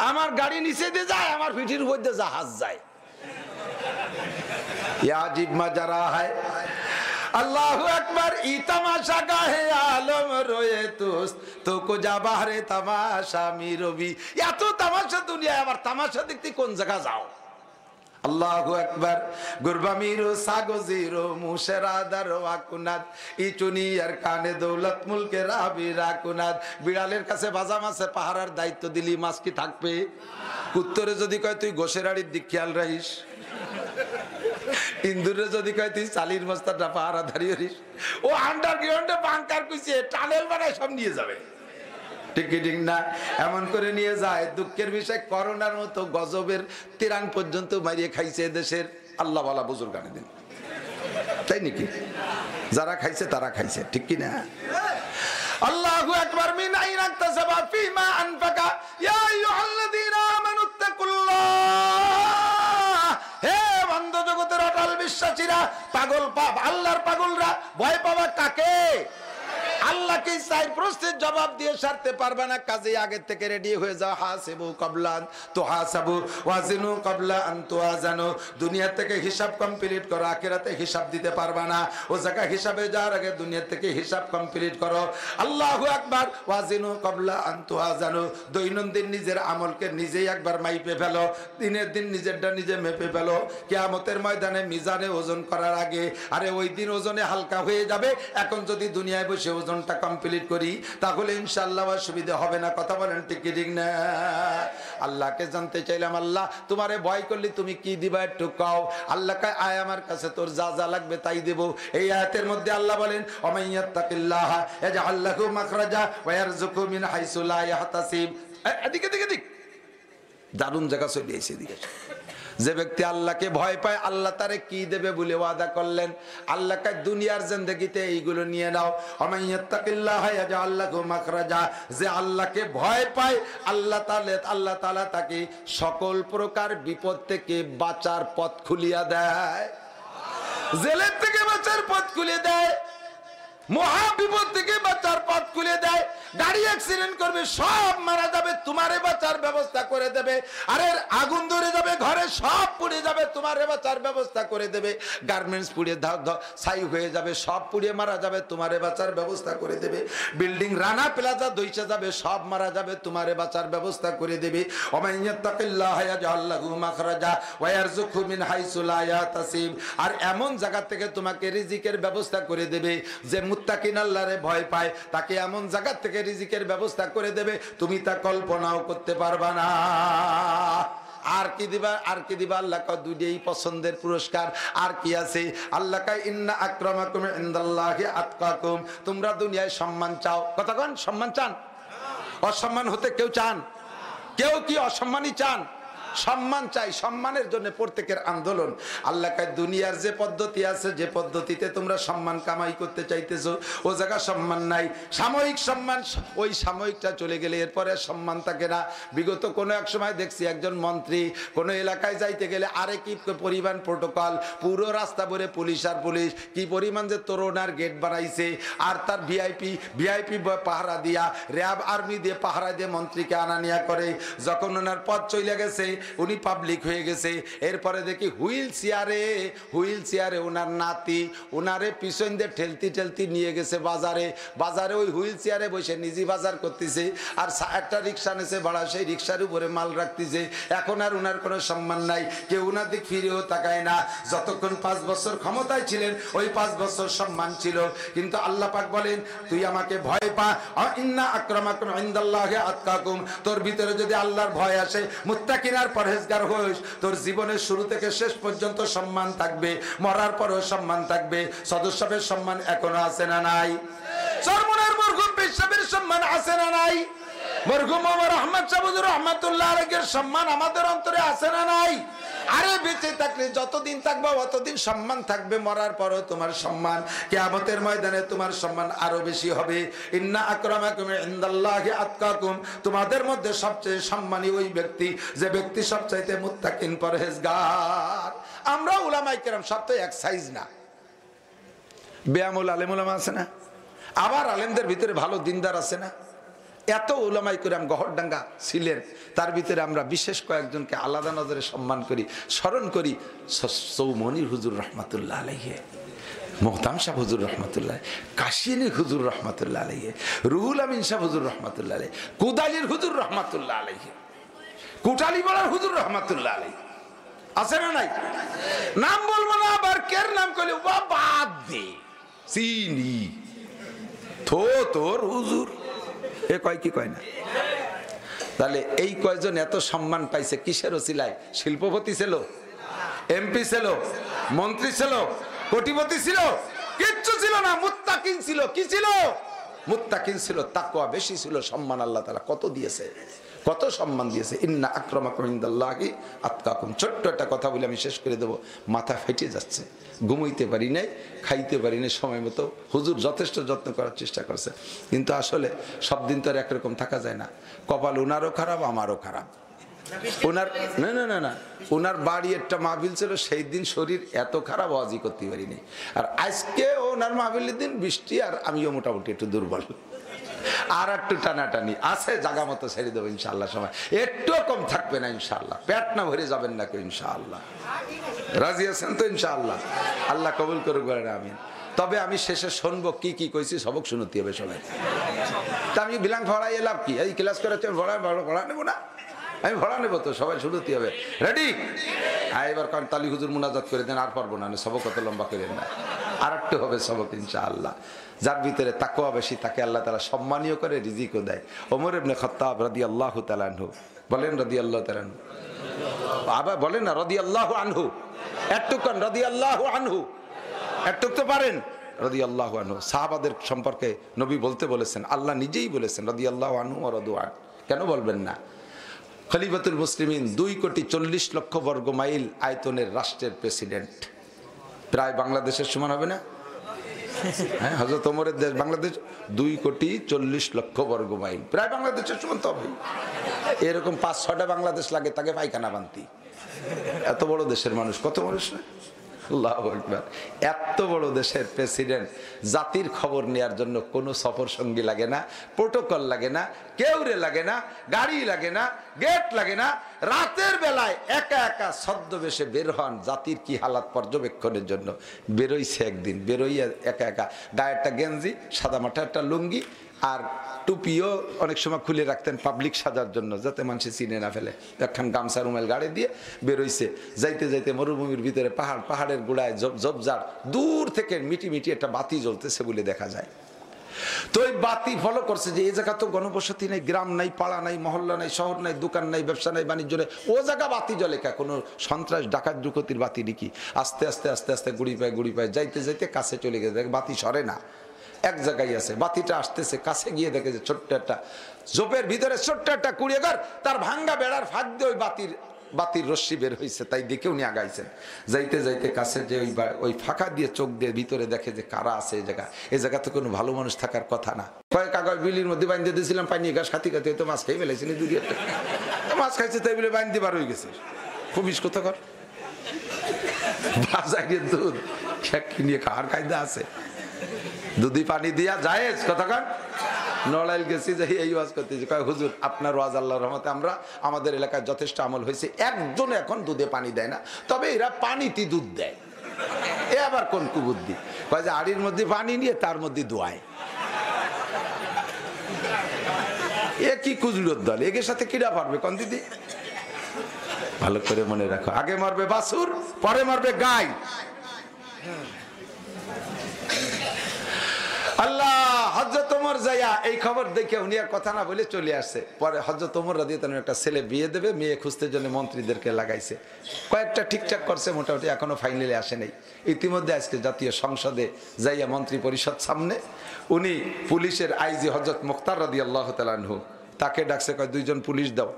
আমার গাড়ি নিচে দিয়ে যায়, আমার পিঠির উপর দিয়ে জাহাজ যায়। ইয়াজিব মাজারা হয়। আল্লাহু আকবার। ই তামাশা গাহে আলম রয়ে তুস তো কো যা বাহরে তামাশা মিরবি। এত তামাশা দুনিয়ায়, আবার তামাশা দেখতে কোন জায়গা যাও? আল্লাহু আকবার। গুরবা মিরু সাগজিরো মুশরা দারওয়া কুনাদ ইচুনি আর কানে দৌলত মুলকে রাবি রাকুনাদ। বিড়ালের কাছে বাজা মাছে পাহারার দায়িত্ব দিলি, মাছ কি থাকবে? কুত্তরে যদি কয় তুই গোশের আড়ির দিক খেয়াল রাখিস, ইন্দুরে যদি কয় তুই চালির মস্তাটা পাহারা দাঁড়িয়ে রিস, ও আন্ডারগ্রাউন্ডে বাংকার কুইছে টানেল বানায় সব নিয়ে যাবে। ঠিক ঠিক না? এমন করে নিয়ে যায়। দুঃখের বিষয়, করোনার মতো গজবের তিরান পর্যন্ত মারিয়ে খাইছে দেশের আল্লাহ ওয়ালা বুজুর্গ আনে দিন, তাই নাকি? যারা খাইছে তারা খাইছে, ঠিক কি না? আল্লাহু আকবার। মিন আইনা ইকতাসাবা ফিমা আনফাকা ইয়া আইয়ুহাল্লাযীনা আমানুত্তাকুল্লাহ। হে বন্ধ জগতের অটল বিশ্বাসীরা, পাগল পাপ আল্লাহর পাগলরা, ভয় পাবা কাকে? আল্লাহকে চাই প্রশ্নের জবাব দিয়ে সারতে পারবে না, কাজে আগে থেকে রেডি হয়ে যাও। হাসিবু ক্বাবলা আন তুহাসাবু ওয়াজিনু ক্বাবলা আন তুওয়াজানু। দুনিয়া থেকে হিসাব কমপ্লিট করো, আখিরাতে হিসাব দিতে পারবে না। ও জায়গা হিসাবে যাওয়ার আগে দুনিয়া থেকে হিসাব কমপ্লিট করো। আল্লাহু আকবার। ওয়াজিনু ক্বাবলা আন তুওয়াজানু। দৈনন্দিন নিজের আমলকে নিজেই একবার মাইপে ফেলো, দিনের দিন নিজেরটা নিজে মেপে ফেলো। কিয়ামতের ময়দানে মিজানে ওজন করার আগে, আরে ওই দিন ওজনে হালকা হয়ে যাবে। এখন যদি দুনিয়ায় বসে ওজনটা কমপ্লিট করি, তাহলে ইনশাআল্লাহ অসুবিধা হবে না। কথা বলেন ঠিক ঠিক না? আল্লাহকে জানতে চাইলাম, আল্লাহ তোমারে ভয় করলে তুমি কি দিবা একটু কও। আল্লাহ কয়, আয় আমার কাছে, তোর যা যা লাগবে তাই দেব। এই আয়াতের মধ্যে আল্লাহ বলেন, ওমাইয়াত্তাকিল্লাহা ইয়াজআল লাহু মাখরাজা ওয়া ইয়ারযুকু মিন হাইসু লা ইয়াহতাসিব। এদিকে দিকে দিক দারুণ জায়গা চলে এসে দিকে। যে ব্যক্তি আল্লাহকে ভয় পায়, আল্লাহ তারে কি দেবে বলে ওয়াদা করলেন। আল্লাহ কয়, দুনিয়ার জিন্দেগিতে এইগুলো নিয়ে নাও। ওমাইয়াত্তাকিল্লাহা ইয়াজআল লাহু মাখরাজা। যে আল্লাহকে ভয় পায়, আল্লাহ তাআলা তাকে সকল প্রকার বিপদ থেকে বাঁচার পথ খুলিয়া দেয়। জেলের থেকে বাঁচার পথ খুলে দেয়, মহা বিপদ থেকে বাঁচার পথ খুলে দেয়। গাড়ি অ্যাক্সিডেন্ট করবে, সব মারা যাবে, তোমারে বাঁচার ব্যবস্থা করে দেবে। আরে আগুন ধরে যাবে ঘরে, সব পুড়ে যাবে, তোমারে বাঁচার ব্যবস্থা করে দেবে। গার্মেন্টস পুড়ে ছাই হয়ে যাবে, সব পুড়িয়ে মারা যাবে, তোমারে বাঁচার ব্যবস্থা করে দেবে। বিল্ডিং রানা প্লাজা দইচা যাবে, সব মারা যাবে, তোমারে বাঁচার ব্যবস্থা করে দেবে। আর এমন জায়গা থেকে তোমাকে রিজিকের ব্যবস্থা করে দেবে, যে মুত্তাকিন আল্লাহরে ভয় পায় তাকে এমন জায়গা থেকে রিজিকের ব্যবস্থা করে দেবে, তুমি তা কল্পনাও করতে পারবা না। আর কি দিবা, আর কি দিবা? আল্লাহ কা দুইটাই পছন্দের পুরস্কার। আর কি আছে? আল্লাহ কা ইন্না আকরামাকুম ইনদাল্লাহি আতকাকুম। তোমরা দুনিয়ায় সম্মান চাও, কতক্ষণ সম্মান চান? অসম্মান হতে কেউ চান? কেউ কি অসম্মানই চান? সম্মান চাই, সম্মানের জন্য প্রত্যেকের আন্দোলন। আল্লাহ কায় দুনিয়ার যে পদ্ধতি আছে, যে পদ্ধতিতে তোমরা সম্মান কামাই করতে চাইতেছো, ও জায়গা সম্মান নাই। সাময়িক সম্মান, ওই সাময়িকটা চলে গেলে এরপরে সম্মান থাকে না। বিগত কোনো এক সময় দেখছি একজন মন্ত্রী কোনো এলাকায় যাইতে গেলে আরে কি পরিমাণ প্রোটোকল, পুরো রাস্তা ভরে পুলিশ আর পুলিশ, কি পরিমাণ যে তরুণার গেট বানাইছে, আর তার ভিআইপি পাহারা দিয়া, র্যাব আর্মি দিয়ে পাহারা দিয়ে মন্ত্রীকে আনা নেয়া করে। যখন ওনার পথ চলে গেছে, উনি পাবলিক হয়ে গেছে, এরপরে দেখি হুইল চেয়ারে ওনার নাতি ওনারে পিছন দিয়ে ঠেলতি নিয়ে গেছে বাজারে ওই হুইল চেয়ারে বসে নিজে বাজার করতেছে, আর একটা রিক্সা নেছে ভাড়া, সেই রিক্সার উপরে মাল রাখতেছে। এখন আর ওনার কোনো সম্মান নাই, কেউ ওনার দিক ফিরেও তাকায় না। যতক্ষণ 5 বছর ক্ষমতায় ছিলেন, ওই 5 বছর সম্মান ছিল। কিন্তু আল্লাহ পাক বলেন, তুই আমাকে ভয় পা, ইন্না আকরামাকুম ইনদাল্লাহি আতকাকুম। তোর ভিতরে যদি আল্লাহর ভয় আসে, মুত্তাকিনার পরহেজগার হইস, তোর জীবনের শুরু থেকে শেষ পর্যন্ত সম্মান থাকবে, মরার পরেও সম্মান থাকবে। সদস্যের সম্মান এখনো আছে না নাই? চরমনের মরহুম পেশাবের সম্মান আছে না নাই? মরহুম ওমর আহমদ শাহ হুজুর রহমাতুল্লাহ আলাইহির সম্মান আমাদের অন্তরে আছে না নাই? আরে বেঁচে থাকলে যতদিন থাকবে ততদিন সম্মান থাকবে, মরার পরও তোমার সম্মান, কিয়ামতের ময়দানে তোমার সম্মান আরো বেশি হবে। ইন্না আকরামাকুম ইনদাল্লাহি আতকাকুম। তোমাদের মধ্যে সবচেয়ে সম্মানী ওই ব্যক্তি, যে ব্যক্তি সবচাইতে মুত্তাকিন পরহেজগার। আমরা উলামায়ে কেরাম সব তো এক সাইজ না, বেয়ামুল আলেম উলামা আছে না, আবার আলেমদের ভিতরে ভালো দিনদার আছে না। এত উলামায়ে কেরাম গহরডাঙ্গা ছিলেন, তার ভিতরে আমরা বিশেষ কয়েকজনকে আলাদা নজরে সম্মান করি, স্মরণ করি। চৌমনির হুজুর রহমাতুল্লাহ আলাইহি, মোহতাম শাহ হুজুর রহমাতুল্লাহ, কাশিনী হুজুর রহমাতুল্লাহ আলাইহি, রুহুল আমিন শাহ হুজুর রহমাতুল্লাহ আলাইহি, কুদালির হুজুর রহমাতুল্লাহ আলাইহি, কুটালিপাড়ার হুজুর রহমাতুল্লাহ আলাইহি। আছে না নাই? নাম বলবো না, আবার কের নাম করলে বাদ দে, চিনি তোর হুজুর এ কয় কি কয় না? তাহলে এই কয়জন এত সম্মান পাইছে কিসের ওসিলায়? শিল্পপতি ছিল, এমপি ছিল, মন্ত্রী ছিল, কোটিপতি ছিল? কিচ্ছু ছিল না, মুত্তাকিন ছিল। কি ছিল? মুত্তাকিন ছিল, তাকওয়া বেশি ছিল। সম্মান আল্লাহ তাআলা কত দিয়েছে, কত সম্মান দিয়েছে। ইন্না আকরামাকুম ইনদাল্লাহি আতকাকুম। ছোট্ট একটা কথা বলে আমি শেষ করে দেবো, মাথা ফেটে যাচ্ছে, ঘুমাইতে পারি নাই, খাইতে পারি নাই সময় মতো। হুজুর যথেষ্ট যত্ন করার চেষ্টা করছে, কিন্তু আসলে সব দিন তো আর একরকম থাকা যায় না। কপাল ওনারও খারাপ, আমারও খারাপ। ওনার না ওনার বাড়ি একটা মাহফিল ছিল, সেই দিন শরীর এত খারাপ, ওয়াজি করতে পারিনি। আর আজকে ওনার মাহফিলের দিন বৃষ্টি, আর আমিও মোটামুটি একটু দুর্বল, আর একটু টানাটানি আছে, জায়গা মতো ছেড়ে দেবো ইনশাআল্লাহ। সময় একটু কম থাকবে না ইনশাআল্লাহ, পেট না ভরে যাবেন না কেউ ইনশাআল্লাহ। রাজি আছেন তো ইনশাআল্লাহ? আল্লাহ কবুল করুক, বলেন আমিন। তবে আমি শেষে শুনবো কি কি কইছি, সবক শুনতে হবে সবাই। তা আমি বিলাং ভড়াই এলাম কি, এই ক্লাস করেছি ভড়া নেবো না, আমি ভড়া নেবো তো, সবাই শুনতে হবে। রেডি? হ্যাঁ, এবার কারণ তালি হুজুর মুনাজাত করে দেন, আর পারবো না, সবক অত লম্বা করে না, আর একটু হবে সবক ইনশাআল্লাহ। যার ভিতরে তাকওয়া বেশি, তাকে আল্লাহ তাআলা সম্মানীয় করে রিজিকও দেয়। ওমর ইবনে খাত্তাব রাদিয়াল্লাহু তাআলা আনহু, বলেন রাদিয়াল্লাহু তাআলা আনহু, আবার বলেন না রাদিয়াল্লাহু আনহু, একটু কোন রাদিয়াল্লাহু আনহু, একটু তো পারেন। রাদিয়াল্লাহু আনহু সাহাবাদের সম্পর্কে নবী বলতে বলেছেন, আল্লাহ নিজেই বলেছেন রাদিয়াল্লাহু আনহু ওয়া রাদু আন। কেন বলবেন না? খলিফাতুল মুসলিমিন, 2,40,00,000 বর্গ মাইল আয়তনের রাষ্ট্রের প্রেসিডেন্ট, প্রায় বাংলাদেশের সমান হবে না? হ্যাঁ, হযরত ওমরের দেশ বাংলাদেশ 2,40,00,000 বর্গ মাইল, প্রায় বাংলাদেশের সমান তো হবে। এরকম 5-6টা বাংলাদেশ লাগে তাকে পায়খানা বানতি, এত বড় দেশের মানুষ, কত মানুষ না? আল্লাহু আকবার। এত বড় দেশের প্রেসিডেন্ট, জাতির খবর নেওয়ার জন্য কোনো সফর সঙ্গী লাগে না, প্রোটোকল লাগে না, কেউরে লাগে না, গাড়ি লাগে না, গেট লাগে না। রাতের বেলায় একা একা ছদ্মবেশে বের হন জাতির কি হালাত পর্যবেক্ষণের জন্য। বেরোইছে একদিন, বেরোইয়া একা একা গায়ে একটা গেঞ্জি, সাদা মাঠা একটা লুঙ্গি, আর টুপিও অনেক সময় খুলে রাখতেন পাবলিক সাজার জন্য, যাতে মানুষ চিনে না ফেলে। একখান গামছা রুমাল গাড়ি দিয়ে বেরোইছে। যাইতে যাইতে মরুভূমির ভিতরে পাহাড়ের গোড়ায় ঝোপঝাড়, দূর থেকে মিটি মিটি একটা বাতি জ্বলতেছে বলে দেখা যায়। তো ওই বাতি ফলো করছে যে এই জায়গা তো গণবসতি নাই, গ্রাম নাই, পাড়া নাই, মহল্লা নাই, শহর নাই, দোকান নাই, ব্যবসা নাই, বাণিজ্য নাই, ও জায়গা বাতি জ্বলে কা, কোনো সন্ত্রাস ডাকাত দুর্গতির বাতি নাকি? আস্তে আস্তে আস্তে আস্তে গুড়ি পায় যাইতে যাইতে কাছে চলে গেছে, বাতি সরে না, এক জায়গায় আছে। বাতিটা আসতেছে, কাছে গিয়ে দেখে যে ছোট্ট একটা জোপের ভিতরে ছোট্ট একটা কুড়িয়েঘর, তার ভাঙ্গা বেড়ার ফাঁক দিয়ে ওই বাতির রশ্মি বের হয়েছে। তাই দেখে উনি আগাইছেন। যাইতে যাইতে কাছে যে ওই ফাঁকা দিয়ে চোখ দিয়ে ভিতরে দেখে যে কারা আছে এই জায়গাতে কোনো ভালো মানুষ থাকার কথা না। কয়েক আগে বিলির মধ্যে বাইন দিয়ে দিয়েছিলাম, পানি গাছ খাতি খাতি হয়তো মাছ খাই ফেলেছিলি, দুই একটা মাছ খাইছে, তাই বলে বাইন দিয়ে বার হয়ে গেছে। খুবিস কোথা কর বাজারের দুধ কিনিয়ে খাওয়ার কায়দা আছে, দুধি পানি দিয়া যায় কতক্ষণ নড়াইল গেছি, যে এই ওয়াজ করতেছি, কয় হুজুর আপনার ওয়াজ আল্লাহর রহমতে আমাদের এলাকায় যথেষ্ট আমল হয়েছে। একজন এখন দুধে পানি দেয় না, তবে এরা পানিতে দুধ দেয়। এ আবার কোন কুবুদ্ধি? কয় যে আড়ির মধ্যে পানি নিয়ে তার মধ্যে দোয়ায়। এ কি কুজুরের দল, এর সাথে কিরা পারবে কোন দিদি? ভালো করে মনে রাখো, আগে মারবে বাছুর, পরে মারবে গাই। আল্লাহ হযরত ওমর যাইয়া এই খবর দেখে উনি আর কথা না বলে চলে আসছে। পরে হযরত ওমর রাদিয়াল্লাহু আনহু একটা ছেলে বিয়ে দেবে, মেয়ে খুঁজতে জন্য মন্ত্রীদেরকে লাগাইছে। কয়েকটা ঠিকঠাক করছে, মোটামুটি এখনো ফাইনালে আসে নাই। ইতিমধ্যে আজকে জাতীয় সংসদে যাইয়া মন্ত্রী পরিষদ সামনে উনি পুলিশের আইজি হযরত মুখতার রাদিয়াল্লাহু তাআলা আনহু তাকে ডাকছে, কয় দুইজন পুলিশ দাও,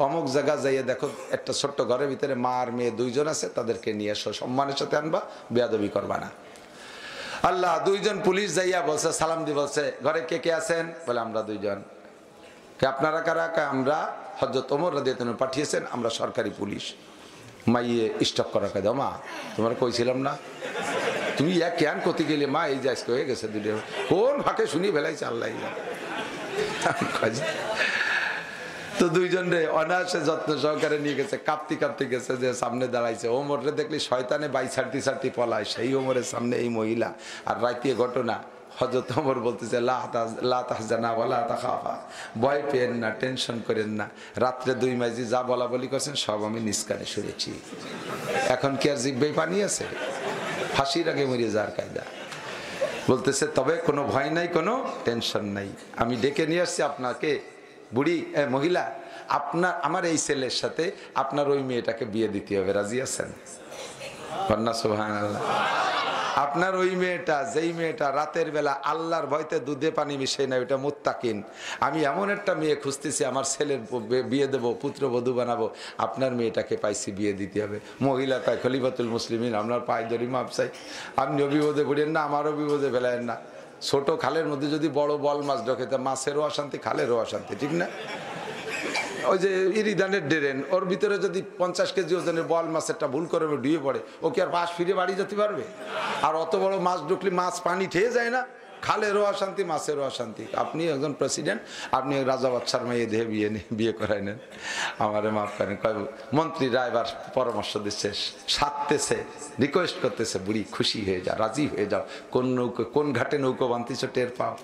অমুক জায়গা যাইয়া দেখো একটা ছোট্ট ঘরের ভিতরে মা আর মেয়ে দুইজন আছে, তাদেরকে নিয়ে এসো, সম্মানের সাথে আনবা, বেয়াদবি করবা না। আল্লাহ দুইজন পুলিশ যাইয়া বলছে, সালাম দিয়ে বলছে, ঘরে কে কে আছেন? বলে আমরা দুইজন। কে আপনারা কারা? আমরা হযরত ওমর রাদিয়াল্লাহু আনহু পাঠিয়েছেন, আমরা সরকারি পুলিশ। মাইয়ে স্টপ করা কে দাও, মা তোমার কইছিলাম না, তুমি এক কেন করতে গেলে মা, এই যাইস হয়ে গেছে দুটো, কোন ফাঁকে শুনি ফেলাইছে আল্লাহ। তো দুইজন রে অনায়াসে যত্ন সহকারে নিয়ে গেছে, কাঁপতে কাঁপতে গেছে, যে সামনে দাঁড়াইছে। ওমরে দেখলি শয়তানে বাই ছাড়তি পলায়, সেই ওমরের সামনে এই মহিলা। আর রাইতে ঘটনা, হযরত ওমর বলতেছে, লা তাহজানা ওয়ালা তাখাফা, ভয় পেয়েন না, টেনশন করেন না, রাত্রে দুই মাইজি যা বলা বলি করছেন সব আমি নিষ্কানে শুনেছি। এখন কি আর জিব্বেই পানি আছে? ফাঁসির আগে মরে যাওয়ার কায়দা। বলতেছে তবে কোনো ভয় নাই, কোনো টেনশন নাই, আমি ডেকে নিয়ে আসছি আপনাকে। বুড়ি মহিলা, আমার এই ছেলের সাথে আপনার ওই মেয়েটাকে বিয়ে দিতে হবে, রাজি আছেন? কন্যা সুবহানাল্লাহ। আপনার ওই মেয়েটা, যেই মেয়েটা রাতের বেলা আল্লাহর ভয়তে দুধে পানি মিশাই না, ওইটা মুত্তাকিন, আমি এমন একটা মেয়ে খুঁজতেছি, আমার ছেলের বিয়ে দেবো, পুত্রবধূ বানাবো, আপনার মেয়েটাকে পাইছি, বিয়ে দিতে হবে। মহিলা কয়, খলিফাতুল মুসলিমিন আপনার পায়ে ধরি মাপ চাই, আপনি অভিবোধে পড়েন না, আমারও বিপদে ফেলেন না। ছোট খালের মধ্যে যদি বড় বল মাছ ঢোকে, তা মাছেরও অশান্তি, খালেরও অশান্তি, ঠিক না? ওই যে ইরিদানের ড্রেন, ওর ভিতরে যদি 50 কেজি ওজনের বল মাছেরটা ভুল করে ডুবে পড়ে, ও কি আর পাশ ফিরে বাড়ি যেতে পারবে? আর অত বড় মাছ ঢুকলে মাছ পানি খেয়ে যায় না? খালেরও অশান্তি, মাছেরও অশান্তি। আপনি একজন প্রেসিডেন্ট, আপনি রাজা বাদশার মেয়ে দেহে বিয়ে করাই নেন, আমারে মাফ করেন। মন্ত্রীরা এবার পরামর্শ দিচ্ছে, সাধতেছে, রিকোয়েস্ট করতেছে, বুড়ি খুশি হয়ে যাও, রাজি হয়ে যাও, কোন ঘাটে নৌকো বানতিছ টের পাও,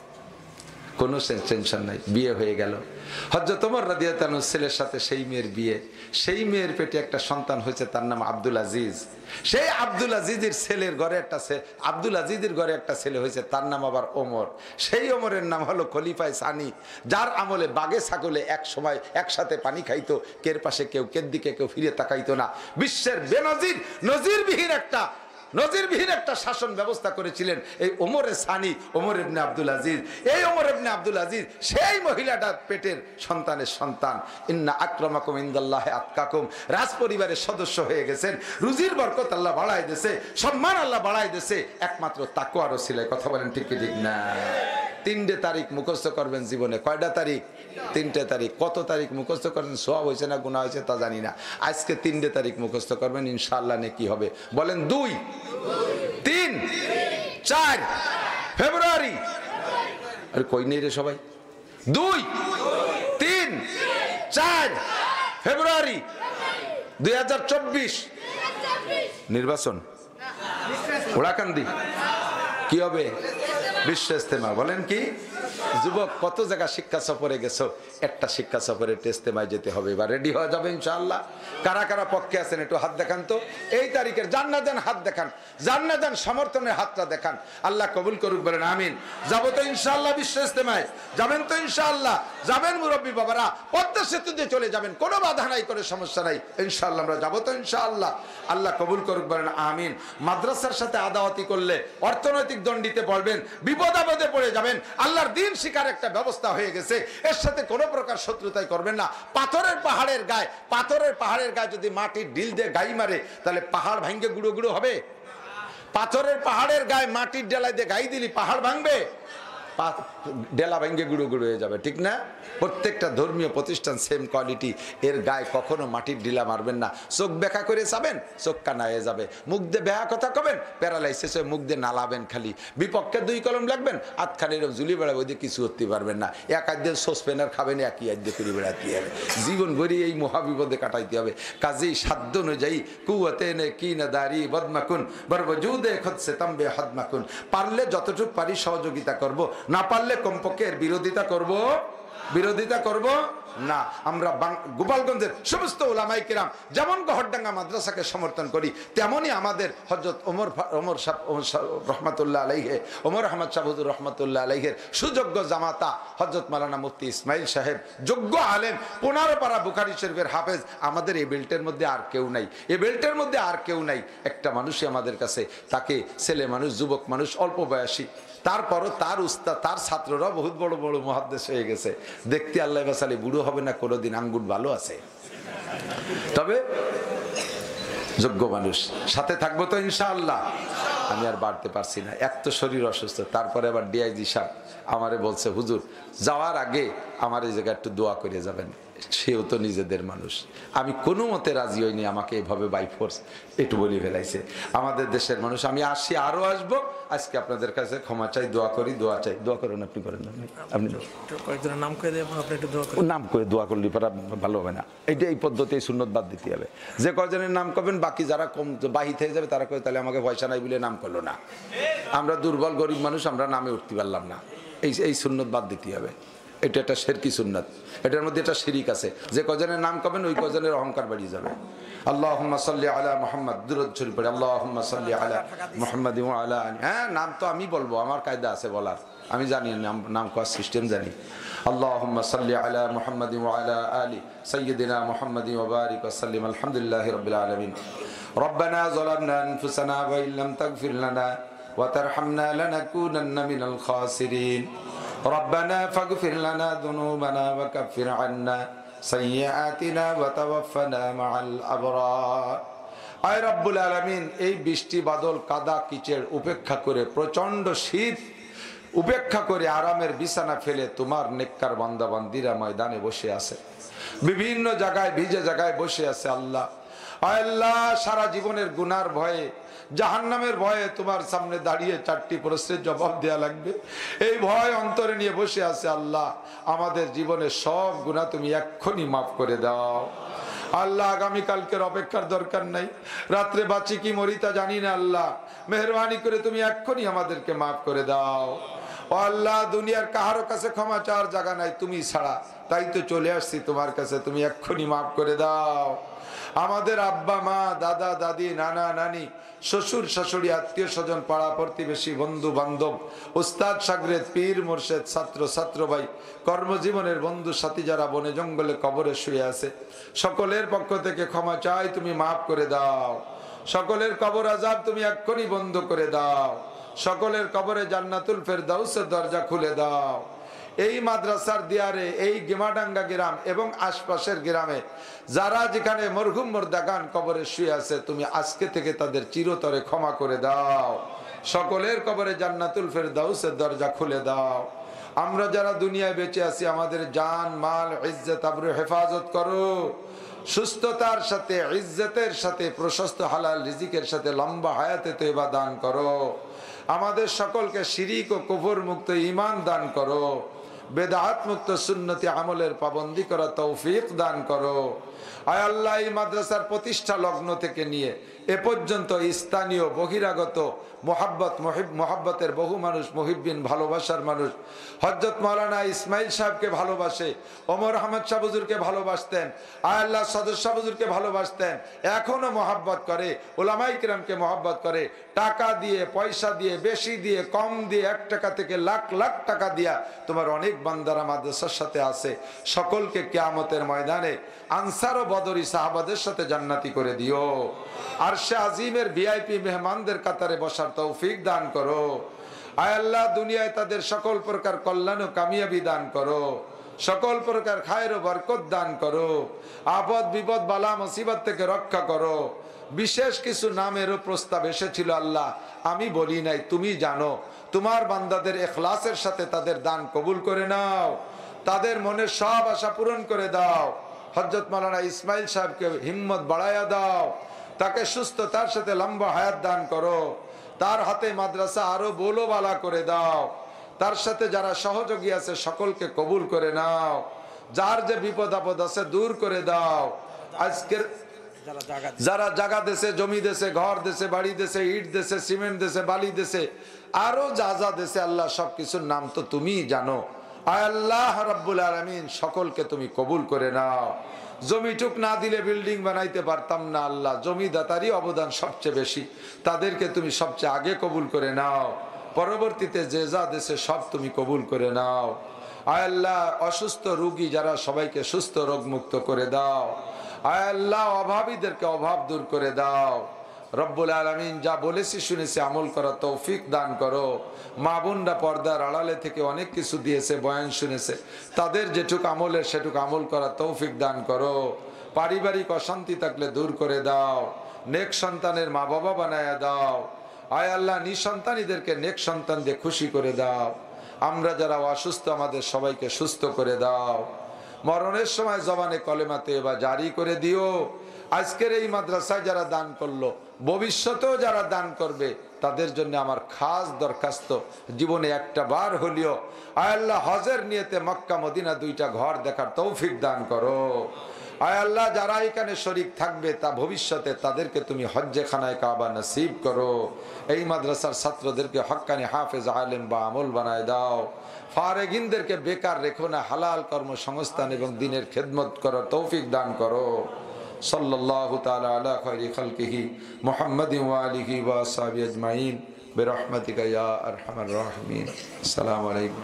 কোনো টেনশন নাই। বিয়ে হয়ে গেল। হযরত ওমর রাদিয়াল্লাহু আনহু ছেলের সাথে সেই মেয়ের বিয়ে। সেই মেয়ের পেটে একটা সন্তান হয়েছে, তার নাম আব্দুল আজিজ। সেই আব্দুল আজিজের ছেলের ঘরে একটা ছেলে হয়েছে, তার নাম আবার ওমর। সেই ওমরের নাম হলো খলিফায়ে সানি, যার আমলে বাগে ছাগলে এক সময় একসাথে পানি খাইতো, কের পাশে কেউ, কের দিকে কেউ ফিরে তাকাইতো না। বিশ্বের বেনজির, নজিরবিহীন একটা শাসন ব্যবস্থা করেছিলেন এই ওমরে সানি, ওমর ইবনে আব্দুল আজিজ। এই ওমর ইবনে আব্দুল আজিজ সেই মহিলাটার পেটের সন্তানের সন্তান। ইন্না আকরামাকুম ইনদাল্লাহি আতকাকুম, রাজ পরিবারের সদস্য হয়ে গেছেন। রুজির বরকত আল্লাহ বাড়ায় দিয়েছে, সম্মান আল্লাহ বাড়ায় দিয়েছে, একমাত্র তাকওয়ার ওসিলায়। কথা বলেন ঠিক কি ঠিক না? 3টে তারিখ মুখস্থ করবেন জীবনে। কয়টা তারিখ? 3টে তারিখ। কত তারিখ মুখস্থ করেন সওয়াব হয়েছে না গুনাহ হয়েছে তা জানি না। আজকে 3টে তারিখ মুখস্থ করবেন, ইনশাআল্লাহ নেকি হবে। বলেন 2, 3, 4 ফেব্রুয়ারি। আরে কই নেই রে সবাই? 2, 3, 4 ফেব্রুয়ারি 2024 নির্বাচন। ওড়াকান্দি কি হবে? বিশ্ব ইস্তেমা। বলেন কি যুবক, কত জায়গা শিক্ষা সফরে গেছো, একটা শিক্ষা সফরে ইস্তেমায় যেতে হবে। এবার রেডি হয়ে যাবে ইনশাআল্লাহ। কারা কারা পক্ষে আছেন একটু হাত দেখান তো। এই তারিখের যান না যান হাত দেখান, যান না যান সমর্থনের হাতটা দেখান। আল্লাহ কবুল করুক। বলেন আমিন। যাবো তো ইনশাআল্লাহ বিশ্ব ইস্তেমায়? যাবেন তো ইনশাআল্লাহ? যাবেন মুরব্বী বাবারা, পদ্মা সেতু দিয়ে চলে যাবেন, কোনো বাধা নাই, কোনো সমস্যা নাই ইনশাআল্লাহ। আমরা যাবো তো ইনশাআল্লাহ। আল্লাহ কবুল করুক। বলেন আমিন। মাদ্রাসার সাথে আদাওয়াতি করলে অর্থনৈতিক দণ্ডিতে পড়বেন, বিপদ আপদে পড়ে যাবেন। আল্লাহর দিন শিকার একটা ব্যবস্থা হয়ে গেছে, এর সাথে কোনো প্রকার শত্রুতাই করবেন না। পাথরের পাহাড়ের গায়ে যদি মাটির ঢিল দিয়ে গাই মারে, তাহলে পাহাড় ভাঙ্গে গুঁড়ো গুঁড়ো হবে? পাথরের পাহাড়ের গায়ে মাটির ডেলা দিয়ে গাই দিলি পাহাড় ভাঙবে? ডেলা ভেঙে গুঁড়ো গুঁড়ো হয়ে যাবে, ঠিক না? প্রত্যেকটা ধর্মীয় প্রতিষ্ঠান সেম কোয়ালিটি, এর গায়ে কখনো মাটির ঢিলা মারবেন না। চোখ বেঁকা করে যাবেন, চোখ কানা হয়ে যাবে। মুখ দিয়ে বেহা কথা কবেন, প্যারালাইসিস হয়ে মুখ দিয়ে নালাবেন খালি। বিপক্ষে 2 কলম লাগবেন, আতখানি এরকম ঝুলি বেড়াবে, ওই দিয়ে কিছু করতে পারবেন না। এক হাত দিয়ে সসপেনার খাবেন, একই হাত দিয়ে করে বেড়াতে হবে। জীবন ভরি এই মহাবিপদে কাটাইতে হবে। কাজেই সাধ্য অনুযায়ী কুয়াতে নে কি না দাঁড়ি বদমাকুন বরবজুদে খদ সে তম্বে হদমাকুন। পারলে যতটুকু পারি সহযোগিতা করব, না পারলে কমপক্ষে এর বিরোধিতা করব না। আমরা গোপালগঞ্জের সমস্ত উলামায়ে কিরাম যেমন গহরডাঙ্গা মাদ্রাসাকে সমর্থন করি, তেমনি আমাদের হযরত ওমর রহমাতুল্লাহ আলাইহি, ওমর আহমদ শাহ হুজুর রহমাতুল্লাহ আলাইহির সুযোগ্য জামাতা হযরত মাওলানা মুফতি ইসমাইল সাহেব, যোগ্য আলেম, 15 পারা বুখারী শরীফের হাফেজ। আমাদের এই বেল্টের মধ্যে আর কেউ নাই, এই বেল্টের মধ্যে আর কেউ নাই। একটা মানুষই আমাদের কাছে, তাকে ছেলে মানুষ, যুবক মানুষ, অল্প বয়সী, তারপরও তার উস্তাদ, তার ছাত্ররা বহুত বড় বড় মুহাদ্দিস হয়ে গেছে। দেখতে আল্লাহ বাসালে বুড়ো হবে না কোনোদিন, আঙ্গুল ভালো আছে, তবে যোগ্য মানুষ। সাথে থাকবো তো ইনশাআল্লাহ। আমি আর বাড়তে পারছি না, এক তো শরীর অসুস্থ, তারপরে আবার ডিআইজি সাহেব আমারে বলছে হুজুর যাওয়ার আগে আমার এই জায়গায় একটু দোয়া করে যাবেন। সেও তো নিজেদের মানুষ। আমি কোনো মতে রাজি হইনি, আমাকে এভাবে বাই ফোর্স একটু বলে ফেলাইছে। আমাদের দেশের মানুষ, আমি আসি, আরো আসবো। আজকে আপনাদের কাছে ক্ষমা চাই, দোয়া করি, দোয়া চাই। দোয়া করেন, আপনি করেন, আপনি কয়েকজনের নাম করে দেবেন, আপনি একটু দোয়া করেন। নাম করে দোয়া করলে ভালো হবে না। এইটা এই পদ্ধতি, এই সুন্নত বাদ দিতে হবে। যে কয়জনের নাম করবেন, বাকি যারা কম বাহিত হয়ে যাবে তারা কয়ে তাহলে আমাকে পয়সা নাই বলে নাম করলো না। আমরা দুর্বল গরিব মানুষ, আমরা নামে উঠতে পারলাম না। এই সুন্নত বাদ দিতে হবে। এটা একটা শিরকি সুন্নাত, এটার মধ্যে একটা শিরিক আছে। যে কজনের নাম করবেন ওই কজনের অহংকার বাড়িয়ে যাবে। আল্লাহুম্মা সাল্লি আলা মুহাম্মদ, দুরূদ শরীফ পড়ে আল্লাহুম্মা সাল্লি আলা মুহাম্মাদ ওয়া আলা আলি। হ্যাঁ, নাম তো আমি বলবো, আমার কায়দা আছে বলার, আমি জানি নাম করার সিস্টেম জানি। আল্লাহুম্মা সাল্লি আলা মুহাম্মাদ ওয়া আলা আলি সাইয়্যিদিনা মুহাম্মাদ ওয়া বারিক ওয়া সাল্লিম। আলহামদুলিল্লাহি রাব্বিল আলামিন। রব্বানা যালামনা আনফুসানা ওয়া ইল্লাম তাগফির লানা ওয়া তারহামনা লানাকুনান্না মিনাল খাসিরিন। ربنا فاغفر لنا ذنوبنا وكفر عنا سيئاتنا وتوفنا مع الأبرار। আয় রব্বুল আলামিন, এই বৃষ্টি বাদল কাদা কিচড় উপেক্ষা করে, প্রচন্ড শীত উপেক্ষা করে আরামের বিছানা ফেলে তোমার নেককার বান্দা বান্দিরা ময়দানে বসে আছে, বিভিন্ন জায়গায় ভিজে জায়গায় বসে আছে। আল্লাহ, আয় আল্লাহ, সারা জীবনের গুনার ভয়ে, জাহান্নামের ভয়ে তোমার সামনে দাঁড়িয়ে 4টি প্রশ্নের জবাব দেয়া লাগবে, এই ভয় অন্তরে নিয়ে বসে আছে। আল্লাহ, আমাদের জীবনের সব গুনাহ তুমি এক্ষুনি মাফ করে দাও। আল্লাহ, আগামীকালকের অপেক্ষার দরকার নাই, রাত্রে বাঁচি কি মরি তা জানি না। আল্লাহ, মেহেরবানি করে তুমি এক্ষুনি আমাদেরকে মাফ করে দাও। ও আল্লাহ, দুনিয়ার কাহারো কাছে ক্ষমা চাওয়ার জায়গা নাই তুমি ছাড়া, তাই তো চলে আসছি তোমার কাছে, তুমি এক্ষুনি মাফ করে দাও। আমাদের আব্বা মা, দাদা দাদি, নানা নানি, শ্বশুর শাশুড়ি, আত্মীয় স্বজন, পাড়া প্রতিবেশী, বন্ধু বান্ধব, উস্তাদ শাগরেদ, পীর মুর্শেদ, ছাত্র ছাত্রভাই, কর্মজীবনের বন্ধু সাথী যারা বনে জঙ্গলে কবরে শুয়ে আছে, সকলের পক্ষ থেকে ক্ষমা চাই, তুমি মাফ করে দাও। সকলের কবর আযাব তুমি এক্ষুনি বন্ধ করে দাও। সকলের কবরে জান্নাতুল ফেরদাউসের দরজা খুলে দাও। এই মাদ্রাসার দিয়ারে, এই গেমাডাঙ্গা গ্রাম এবং আশপাশের গ্রামে যারা যেখানে মরহুম মুর্দাগান কবরে শুয়ে আছে, তুমি আজকে থেকে তাদের চিরতরে ক্ষমা করে দাও। সকলের কবরে জান্নাতুল ফেরদাউসের দরজা খুলে দাও। আমরা যারা দুনিয়ায় বেঁচে আছি আমাদের জান মাল ইজ্জত আবরু হেফাজত করো, সুস্থতার সাথে ইজ্জতের সাথে প্রশস্ত হালাল রিজিকের সাথে লম্বা হায়াতে তয়বা দান করো। আমাদের সকলকে শিরিক ও কুফর মুক্ত ঈমান দান করো, বেদাত মুক্ত সুন্নতি আমলের পাবন্দি করা তৌফিক দান করো। আয় আল্লাহ, এই মাদ্রাসার প্রতিষ্ঠা লগ্ন থেকে নিয়ে এ পর্যন্ত স্থানীয় বহিরাগত মোহাব্বতের বহু মানুষ, মুহিব্বিন ভালোবাসার মানুষ হযরত মাওলানা ইসমাইল সাহেবকে ভালোবাসে, ওমর আহমদ শাহ হুজুরকে ভালোবাসতেন, আয় আল্লাহ সদর শাহ হুজুরকে ভালোবাসতেন, এখনো মহাব্বত করে, উলামায়ে কিরামকে মহাব্বত করে। টাকা দিয়ে, পয়সা দিয়ে, বেশি দিয়ে, কম দিয়ে, 1 টাকা থেকে লাখ লাখ টাকা দিয়া তোমার অনেক বান্দারা মাদ্রাসার সাথে আছে। সকলকে কিয়ামতের ময়দানে আনসার ও বদরি সাহাবাদের সাথে জান্নাতি করে দিও। আরশে আজিমের ভিআইপি মেহমানদের কাতারে বসার তৌফিক দান করো। আয় আল্লাহ, দুনিয়ায় তাদের সকল প্রকার কল্যাণ ও কামিয়াবি দান করো, সকল প্রকার খায়ের ও বরকত দান করো, আপদ বিপদ বালা মুসিবত থেকে রক্ষা করো। বিশেষ কিছু নামেরও প্রস্তাব এসেছিল আল্লাহ, আমি বলি নাই, তুমি জানো। তোমার বান্দাদের ইখলাসের সাথে তাদের দান কবুল করে নাও, তাদের মনের সব আশা পূরণ করে দাও। হযরত মাওলানা ইসমাইল সাহেবকে হিম্মত বাড়ায়া দাও, তাকে সুস্থতার সাথে লম্বা হায়াত দান করো, তার হাতে মাদ্রাসা আরো বোলোবালা করে দাও। তার সাথে যারা সহযোগী আছে সকলকে কবুল করে নাও, যার যে বিপদ আপদ আছে দূর করে দাও। আজকের যারা জায়গা দেশে, জমি দেশে, ঘর দেশে, বাড়ি দেশে, ইট দেশে, সিমেন্ট দেশে, বালি দেশে, আরো যা যা দেশে আল্লাহ সবকিছুর নাম তো তুমিই জানো। আয় আল্লাহ রাব্বুল আলামিন, সকলকে তুমি কবুল করে নাও। জমিটুক না দিলে বিল্ডিং বানাইতে পারতাম না আল্লাহ, জমিদাতারই অবদান সবচেয়ে বেশি, তাদেরকে তুমি সবচেয়ে আগে কবুল করে নাও। পরবর্তীতে যে যা দেশে সব তুমি কবুল করে নাও। আয় আল্লাহ, অসুস্থ রোগী যারা সবাইকে সুস্থ রোগ মুক্ত করে দাও। আয় আল্লাহ, অভাবীদেরকে অভাব দূর করে দাও। রব্বুল আলামিন, যা বলেছি শুনেছি আমল করা তৌফিক দান করো। মা বোনরা পর্দার আড়ালে থেকে অনেক কিছু দিয়েছে, বয়ান শুনেছে, তাদের যেটুক আমলের সেটুক আমল করা তৌফিক দান করো। পারিবারিক অশান্তি থাকলে দূর করে দাও, নেক সন্তানের মা বাবা বানায়া দাও। আয় আল্লাহ, নিঃসন্তানীদেরকে নেক সন্তান দিয়ে খুশি করে দাও। আমরা যারা অসুস্থ আমাদের সবাইকে সুস্থ করে দাও। মরণের সময় জবানে কলেমাতে বা জারি করে দিও। আজকের এই মাদ্রাসায় যারা দান করলো, ভবিষ্যতেও যারা দান করবে, তাদের জন্য আমার খাস দরখাস্ত, জীবনে একটা বার হলিও আয় আল্লাহ হজের নিয়তে মক্কা মদিনা 2টা ঘর দেখার তৌফিক দান করো। আয় আল্লাহ, যারা এখানে শরীক থাকবে তা ভবিষ্যতে তাদেরকে তুমি হজ্জে খানায় কাবা নসিব করো। এই মাদ্রাসার ছাত্রদেরকে হক্কানি হাফেজ আলেম বা আমল বানায় দাও। ফারেগিনদেরকে বেকার রেখো না, হালাল কর্মসংস্থান এবং দিনের খেদমত করার তৌফিক দান করো। সাল্লাল্লাহু তাআলা আলা খায়রি খালকিহি মুহাম্মাদিন ওয়া আলিহি ওয়া আসহাবিহি আজমাইন বিরহমাতিকা ইয়া আরহামার রাহিমিন। আসসালামু আলাইকুম।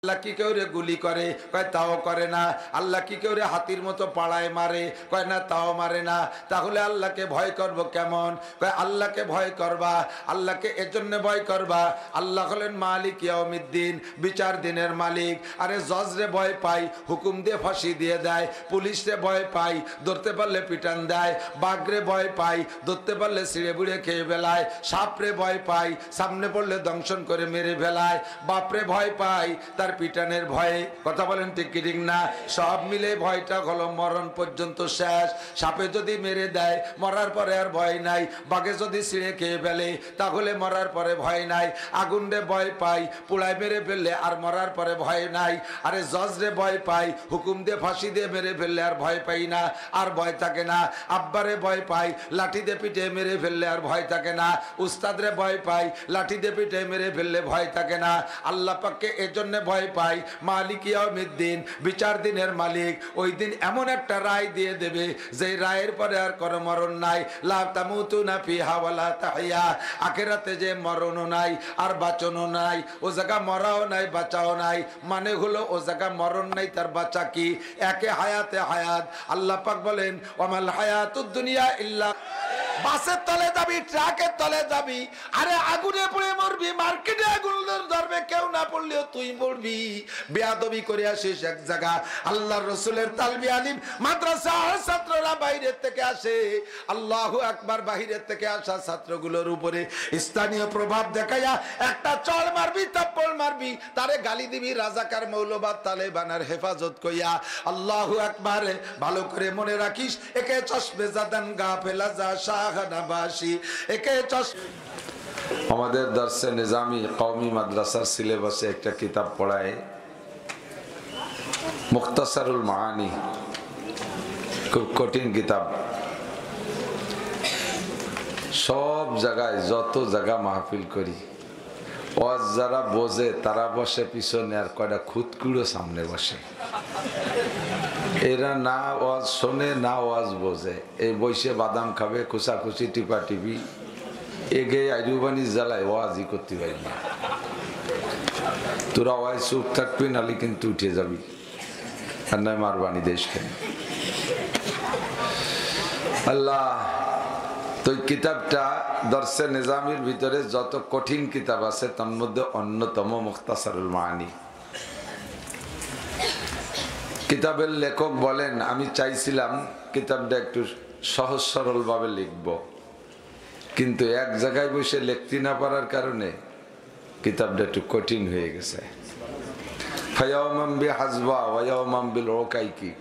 আল্লাহ কি কেউ রে গুলি করে? কয় তাও করে না। আল্লাহ কি কেউ রে হাতির মতো পাড়ায় মারে? কয় না, তাও মারে না। তাহলে আল্লাহকে ভয় করব কেমন? কয় আল্লাহকে ভয় করবা, আল্লাহকে এজন্য ভয় করবা, আল্লাহ হলেন মালিক ইয়াউমিদ্দিন, বিচার দিনের মালিক। আরে জজরে ভয় পাই, হুকুম দিয়ে ফাঁসি দিয়ে দেয়। পুলিশরে ভয় পাই, ধরতে পারলে পিটান দেয়। বাঘরে ভয় পাই, ধরতে পারলে ছিঁড়ে বুড়ে খেয়ে ফেলায়। সাপরে ভয় পাই, সামনে পড়লে দংশন করে মেরে ফেলায়। বাপরে ভয় পাই, তার পিটানের ভয়ে। কথা বলেন ঠিক কি ঠিক না? সব মিলে ভয়টা হলো মরণ পর্যন্ত শেষ। সাপে যদি মেরে দেয়, মরার পরে আর ভয় নাই। বাঘে যদি ছিঁড়ে খেয়ে ফেলে, তাহলে মরার পরে ভয় নাই। আগুনরে ভয় পাই, পোড়ায় মেরে ফেললে আর মরার পরে ভয় নাই। আরে জজরে ভয় পাই, হুকুম দিয়ে ফাঁসি দিয়ে মেরে ফেললে আর ভয় পাই না, আর ভয় থাকে না। আব্বারে ভয় পাই, লাঠি দিয়ে পিঠে মেরে ফেললে আর ভয় থাকে না। উস্তাদরে ভয় পাই, লাঠি দিয়ে পিঠে মেরে ফেললে ভয় থাকে না। আল্লাহ পাককে এজন্য ভয় পাই, মালিক ইয়াউমিদ্দিন, বিচার দিনের মালিক। ওই দিন এমন একটা রায় দিয়ে দেবে যে রায়ের পরে আর কোনো মরণ নাই। লা তামুতুনা ফিহা ওয়ালা তাহইয়া। আখিরাতে যে মরণও নাই আর বাঁচনও নাই, ও জায়গা মরাও নাই বাঁচাও নাই। মানে হলো ও জায়গা মরণ নাই, তার বাঁচা কি? একে হায়াতে হায়াত। আল্লাহ পাক বলেন ওয়ামাল হায়াতুদ দুনিয়া ইল্লা বাসের তলে যাবি, ট্রাকের তলে যাবি, আরে আগুনে পড়ে মরবি, মার্কেটে আগুন ধরবে, কেউ না পড়লেও তুই মরবি। বেয়াদবি করে আসিস এক জায়গা, আল্লাহর রাসূলের তালবি আলিম মাদ্রাসার ছাত্ররা বাইরের থেকে আসে, আল্লাহু আকবার, বাইরের থেকে আসা ছাত্রগুলোর উপরে স্থানীয় প্রভাব দেখাইয়া একটা চড় মারবি, থাপ্পড় মারবি, তারে গালি দিবি রাজাকার, মৌলবাদ, তালেবানের হেফাজত কইয়া। আল্লাহু আকবার। ভালো করে মনে রাখিস, একে চশমে জাদান গাফেলা যা শাহনাবাসী, একে আমাদের দর্শে নিজামি কওমি মাদ্রাসার সিলেবাসে একটা কিতাব পড়ায়, মুখতাসারুল মাআনি, খুব কঠিন কিতাব। সব জায়গায় যত জায়গা মাহফিল করি, ওয়াজ যারা বোঝে তারা বসে পিছনে, আর কয়টা খুদকুড়ো সামনে বসে। এরা না ওয়াজ শোনে না ওয়াজ বোঝে, এই বসে বাদাম খাবে, খুশাখুশি টিপা টিপি, এগে আইরুবানি জ্বালায়, ওয়াজই করতে পারি না। তোরা ওয়াজ চুপ থাকবি, নালি কিন্তু উঠে যাবি, আর নয় মারবানি দেশকে। আল্লাহ, তো কিতাবটা দর্শে নিজামির ভিতরে যত কঠিন কিতাব আছে তার মধ্যে অন্যতম মুখতাসারুল মাআনি। কিতাবের লেখক বলেন, আমি চাইছিলাম কিতাবটা একটু সহজ সরল ভাবে লিখব, কিন্তু এক জায়গায় বসে লিখতে না পারার কারণে কিতাবটা একটু কঠিন হয়ে গেছে।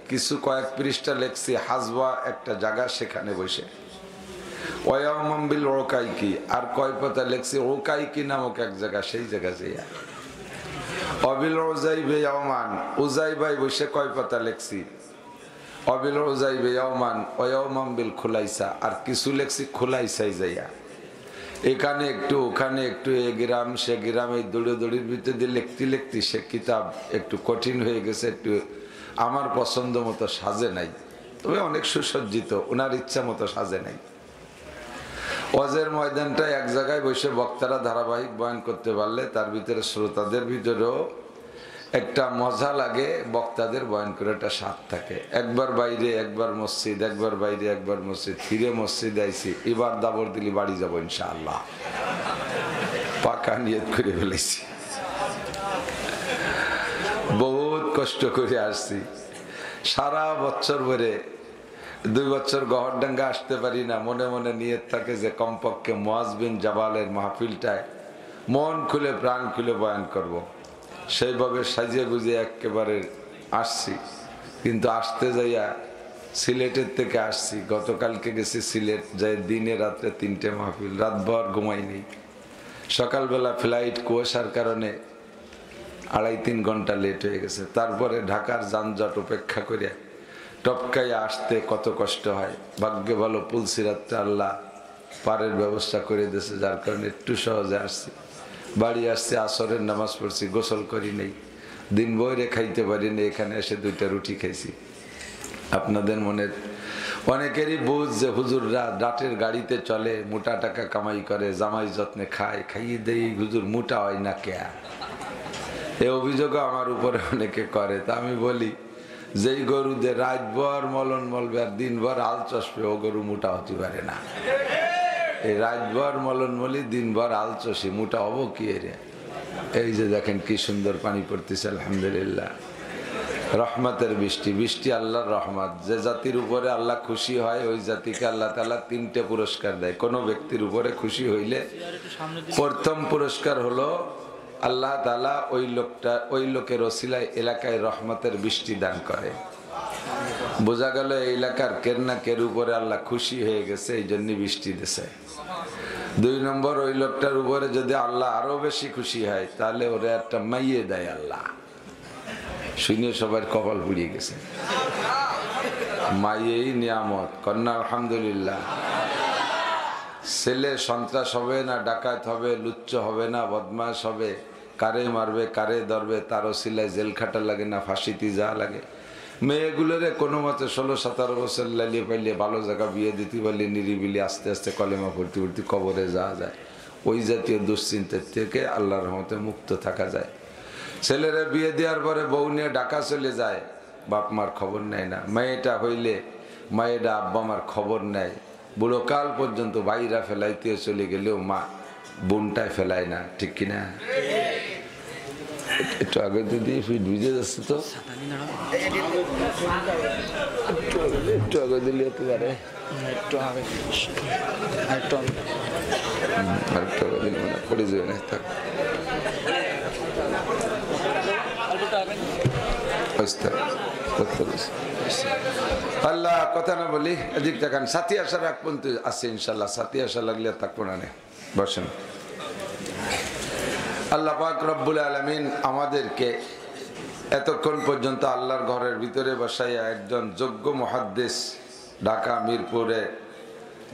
কিছু কয়েক পৃষ্ঠা লেখছি হাজবা একটা জায়গা, সেখানে বসে। আর কয় পাতা লেখছি ওকাইকি নামক এক জায়গা, সেই জায়গা যাইয়া। অবিল ওজাইবে ইয়াওমান, উজাইবাই বসে কয় পাতা লেখছি অবিল ওজাইবে ইয়াওমান ওয়াওমান বিল খুলাইসা, আর কিছু লেখছি খুলাইসাই যাইয়া। এখানে একটু ওখানে একটু, এ গ্রাম সে গ্রাম, এই দৌড়ির ভিতরে দিয়ে লিখতে লিখতে সে কিতাব একটু কঠিন হয়ে গেছে, একটু আমার পছন্দ মতো সাজে নাই। তবে অনেক সুসজ্জিত, ওনার ইচ্ছা মতো সাজে নাই। ওয়াজের ময়দানটা এক জায়গায় বসে বক্তারা ধারাবাহিক বয়ান করতে পারলে তার ভিতরে শ্রোতাদের ভিতরেও একটা মজা লাগে, বক্তাদের বয়ান করে একটা স্বাদ থাকে। একবার বাইরে একবার মসজিদ, একবার বাইরে একবার মসজিদ, ফিরে মসজিদ আইছি, এবার দাবর দিলি বাড়ি যাবো ইনশাআল্লাহ, পাকা নিয়ত করে ফেলেছি। বহুত কষ্ট করে আসছি, সারা বছর ভরে 2 বছর গহরডাঙ্গা আসতে পারি না। মনে মনে নিয়ত থাকে যে কমপক্ষে মুআজ বিন জাবালের মাহফিলটায় মন খুলে প্রাণ খুলে বয়ান করব। সেইভাবে সাজিয়ে গুজিয়ে একেবারে আসছি, কিন্তু আসতে যাইয়া সিলেটের থেকে আসছি, গতকালকে গেছি সিলেট, যাই দিনে রাত্রে 3টে মাহফিল, রাতভর ঘুমাই নেই। সকালবেলা ফ্লাইট, কুয়াশার কারণে 2.5-3 ঘন্টা লেট হয়ে গেছে। তারপরে ঢাকার যানজট উপেক্ষা করিয়া টপকাইয়া আসতে কত কষ্ট হয়। ভাগ্যে ভালো পুলসিরাতটা আল্লাহ পারের ব্যবস্থা করে দিয়েছে, যার কারণে একটু সহজে আসছি। বাড়ি আসছি, আসরের নামাজ পড়ছি, গোসল করি নেই, দিন বইরে খাইতে পারি না, এখানে এসে 2টা রুটি খাইছি। আপনাদের মনের অনেকেরই বুঝ যে হুজুররা রাতের গাড়িতে চলে, মোটা টাকা কামাই করে, জামাই যত্নে খায়, খাইয়ে দেয়, হুজুর মোটা হয় না কে? এ অভিযোগও আমার উপরে অনেকে করে। তা আমি বলি, যেই গরুদের রাতভর মলন মলবে আর দিনভর হাল চষবে, ও গরু মোটা হতে পারে না। এই রাতভর মলন মলি, দিনভর হাল চষি, মোটা হবো কি এরে? এই যে দেখেন কি সুন্দর পানি পড়তেছে, আলহামদুলিল্লাহ। রহমতের বৃষ্টি, বৃষ্টি আল্লাহর রহমত। যে জাতির উপরে আল্লাহ খুশি হয়, ওই জাতিকে আল্লাহ তাআলা 3টে পুরস্কার দেয়। কোনো ব্যক্তির উপরে খুশি হইলে প্রথম পুরস্কার হলো আল্লাহ তাআলা ওই লোকের ওসিলায় এলাকায় রহমতের বৃষ্টি দান করে। বোঝা গেল এই এলাকার কের না কের উপরে আল্লাহ খুশি হয়ে গেছে, এই জন্য বৃষ্টি দিছে। 2 নম্বর, ওই লোকটার উপরে যদি আল্লাহ আরো বেশি খুশি হয়, তাহলে ওরা একটা মাইয়ে দেয় আল্লাহ। শুনে সবার কপাল পুড়িয়ে গেছে। মাইয়েই নিয়ামত, কন্যা আলহামদুলিল্লাহ। ছেলে সন্ত্রাস হবে না, ডাকাত হবে, লুচ্চ হবে না, বদমাশ হবে, কারে মারবে কারে ধরবে তার ওসিলায় জেল খাটা লাগে না, ফাঁসিতে যা লাগে। মেয়েগুলোরে কোনো মতে 16-17 বছর লালিয়ে পাইলে ভালো জায়গা বিয়ে দিতে পারলে নিরিবিলি আস্তে আস্তে কলেমা পড়তে পড়তে কবরে যাওয়া যায়। ওই জাতীয় দুশ্চিন্তার থেকে আল্লাহর রহমতে মুক্ত থাকা যায়। ছেলেরা বিয়ে দেওয়ার পরে বউ নিয়ে ঢাকা চলে যায়, বাপ মার খবর নেয় না। মেয়েটা হইলে মায়েরা আব্বা মার খবর নেয়, বুড়োকাল পর্যন্ত ভাইরা ফেলাইতে চলে গেলেও মা বোনটায় ফেলায় না, ঠিক কিনা? একটু আগে যদি ফিট ভিজে যাচ্ছে তো একটু আগে দিলে হতে পারে, আরেকটু আগে দিলে মানে পড়ে যাবে না। থাক আল্লাহ কথা না বলি, এদিক দেখান। সাথী আসার এক পর্যন্ত আছে ইনশাল্লাহ, সাথী আসা লাগলে থাকবো না। বসেন। আল্লাহ পাক রব্বুল আলামিন আমাদেরকে এতক্ষণ পর্যন্ত আল্লাহর ঘরের ভিতরে বসাইয়া একজন যোগ্য মুহাদ্দিস, ঢাকা মিরপুরে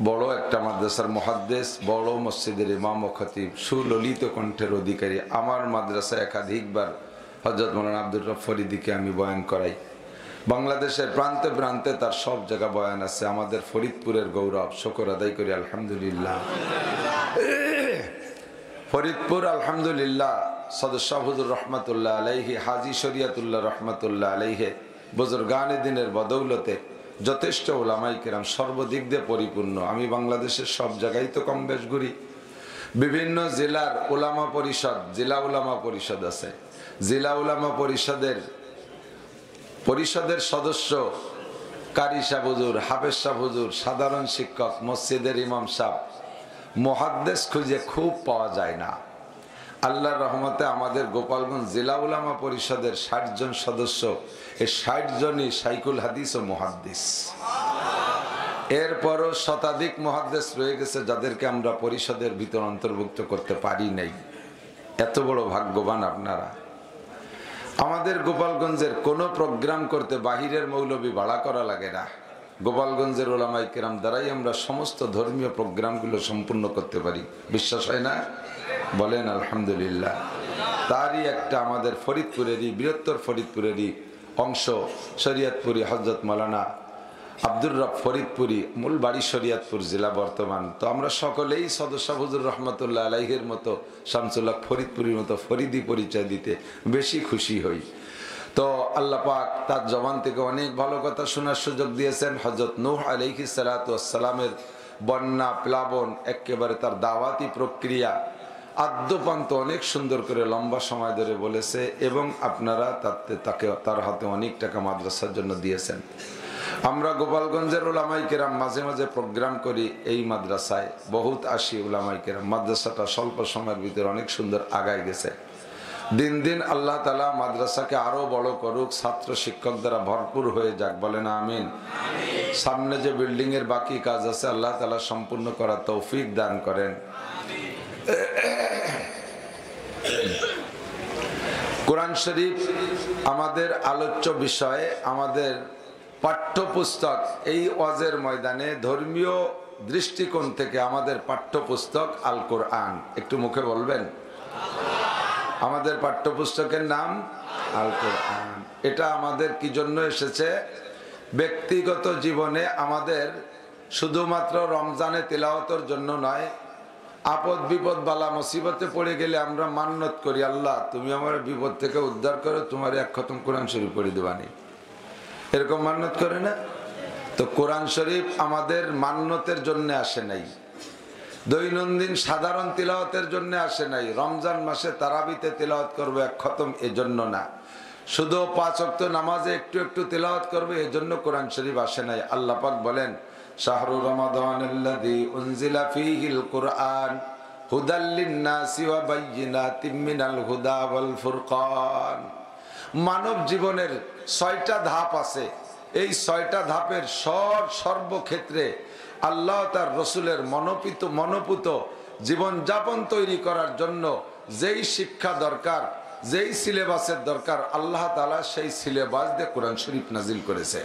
বড় একটা মাদ্রাসার মুহাদ্দিস, বড় মসজিদের ইমাম ও খতিব, সুললিত কণ্ঠের অধিকারী। আমার মাদ্রাসায় একাধিকবার হযরত মাওলানা আব্দুর রব ফরিদিকে আমি বয়ান করাই। বাংলাদেশের প্রান্তে প্রান্তে তার সব জায়গা বয়ান আছে। আমাদের ফরিদপুরের গৌরব, শুকর আদায় করি আলহামদুলিল্লাহ। ফরিদপুর আলহামদুলিল্লাহ সদস্য হুজুর রহমাতুল্লাহ আলাইহি, হাজি শরিয়াতুল্লাহ রহমাতুল্লাহ আলাইহি, বুজুর্গানে দিনের বদৌলতে যথেষ্ট উলামায়ে কেরাম, সর্বদিক দিয়ে পরিপূর্ণ। আমি বাংলাদেশের সব জায়গায় তো কম বেশ ঘুরি। বিভিন্ন জেলার উলামা পরিষদ, জেলা উলামা পরিষদ আছে, জেলা উলামা পরিষদের সদস্য কারি সাহেব হুজুর, হাফেজ সাহেব হুজুর, সাধারণ শিক্ষক, মসজিদের ইমাম সাহেব, মুহাদ্দিস খুঁজে খুব পাওয়া যায় না। আল্লাহর রহমতে আমাদের গোপালগঞ্জ জেলা উলামা পরিষদের ৬০ জন সদস্য, এই ৬০ জনই শাইখুল হাদিস ও মুহাদ্দিস। এরপরও শতাধিক মুহাদ্দিস রয়ে গেছে যাদেরকে আমরা পরিষদের ভিতর অন্তর্ভুক্ত করতে পারি নাই। এত বড় ভাগ্যবান আপনারা। আমাদের গোপালগঞ্জের কোনো প্রোগ্রাম করতে বাহিরের মৌলবি ভাড়া করা লাগে না। গোপালগঞ্জের ওলামায়ে কেরাম দ্বারাই আমরা সমস্ত ধর্মীয় প্রোগ্রামগুলো সম্পূর্ণ করতে পারি। বিশ্বাস হয় না? বলেন আলহামদুলিল্লাহ। তারই একটা আমাদের ফরিদপুরেরই, বৃহত্তর ফরিদপুরেরই অংশ শরিয়তপুরি হযরত মাওলানা আব্দুর রব ফরিদপুরি, মূল বাড়ি শরিয়তপুর জেলা বর্তমান। তো আমরা সকলেই সদস্য হুজুর রহমতুল্লাহ আলাইহির মতো, শামসুল্লাহ ফরিদপুরির মতো ফরিদি পরিচয় দিতে বেশি খুশি হই। তো আল্লাহ পাক তার জবান থেকে অনেক ভালো কথা শোনার সুযোগ দিয়েছেন। হযরত নূহ আলাইহিস সালাতু ওয়াস সালামের বন্যা প্লাবন, একেবারে তার দাওয়াতি প্রক্রিয়া আদ্যপান্ত অনেক সুন্দর করে লম্বা সময় ধরে বলেছে, এবং আপনারা তার হাতে অনেক টাকা মাদ্রাসার জন্য দিয়েছেন। আমরা গোপালগঞ্জের উলামায়ে কেরাম মাঝে মাঝে প্রোগ্রাম করি এই মাদ্রাসায়, বহুত আসি উলামায়ে কেরাম। মাদ্রাসাটা স্বল্প সময়ের ভিতরে অনেক সুন্দর আগায় গেছে। দিন দিন আল্লাহ তাআলা মাদ্রাসাকে আরো বড় করুক, ছাত্র শিক্ষক দ্বারা ভরপুর হয়ে যাক। বলেন আমিন। সামনে যে বিল্ডিং এর বাকি কাজ আছে আল্লাহ তাআলা সম্পূর্ণ করার তৌফিক দান করেন। কোরআন শরীফ আমাদের আলোচ্য বিষয়, আমাদের পাঠ্যপুস্তক। এই ওয়াজের ময়দানে ধর্মীয় দৃষ্টিকোণ থেকে আমাদের পাঠ্যপুস্তক আল কোরআন। একটু মুখে বলবেন। আমাদের পাঠ্যপুস্তকের নাম আল কোরআন। এটা আমাদের কি জন্য এসেছে? ব্যক্তিগত জীবনে আমাদের শুধুমাত্র রমজানে তিলাওয়াতের জন্য নয়, আপদ বিপদ বালা মুসিবতে পড়ে গেলে আমরা মান্নত করি, আল্লাহ তুমি আমার বিপদ থেকে উদ্ধার করো, তোমার এক খতম কোরআন শরীফ পড়ে দেবানি। এরকম মান্নত করে না? তো কোরআন শরীফ আমাদের মান্নতের জন্য আসে নাই, দৈনন্দিন সাধারণ তিলাওয়াতের জন্য আসে নাই। রমজান মাসে তারাবিতে তিলাওয়াত করবে এক খতম, এজন্য না। শুধু ৫ ওয়াক্ত নামাজে একটু একটু তিলাওয়াত করবে, এজন্য কোরআন শরীফ আসে নাই। আল্লাহ পাক বলেন, শাহরু রমাদানাল্লাযী উনজিলা ফীহিল কুরআন হুদাল লিন-নাসি ওয়া বায়্যিনাতিম মিনাল হুদা ওয়াল ফুরকান। মানব জীবনের ৬টা ধাপ আছে। এই ৬টা ধাপের সর্বক্ষেত্রে আল্লাহ তার রসুলের মনোপুত জীবনযাপন তৈরি করার জন্য যেই শিক্ষা দরকার, যেই সিলেবাসের দরকার, আল্লাহ তাআলা সেই সিলেবাস দিয়ে কোরআন শরীফ নাজিল করেছে।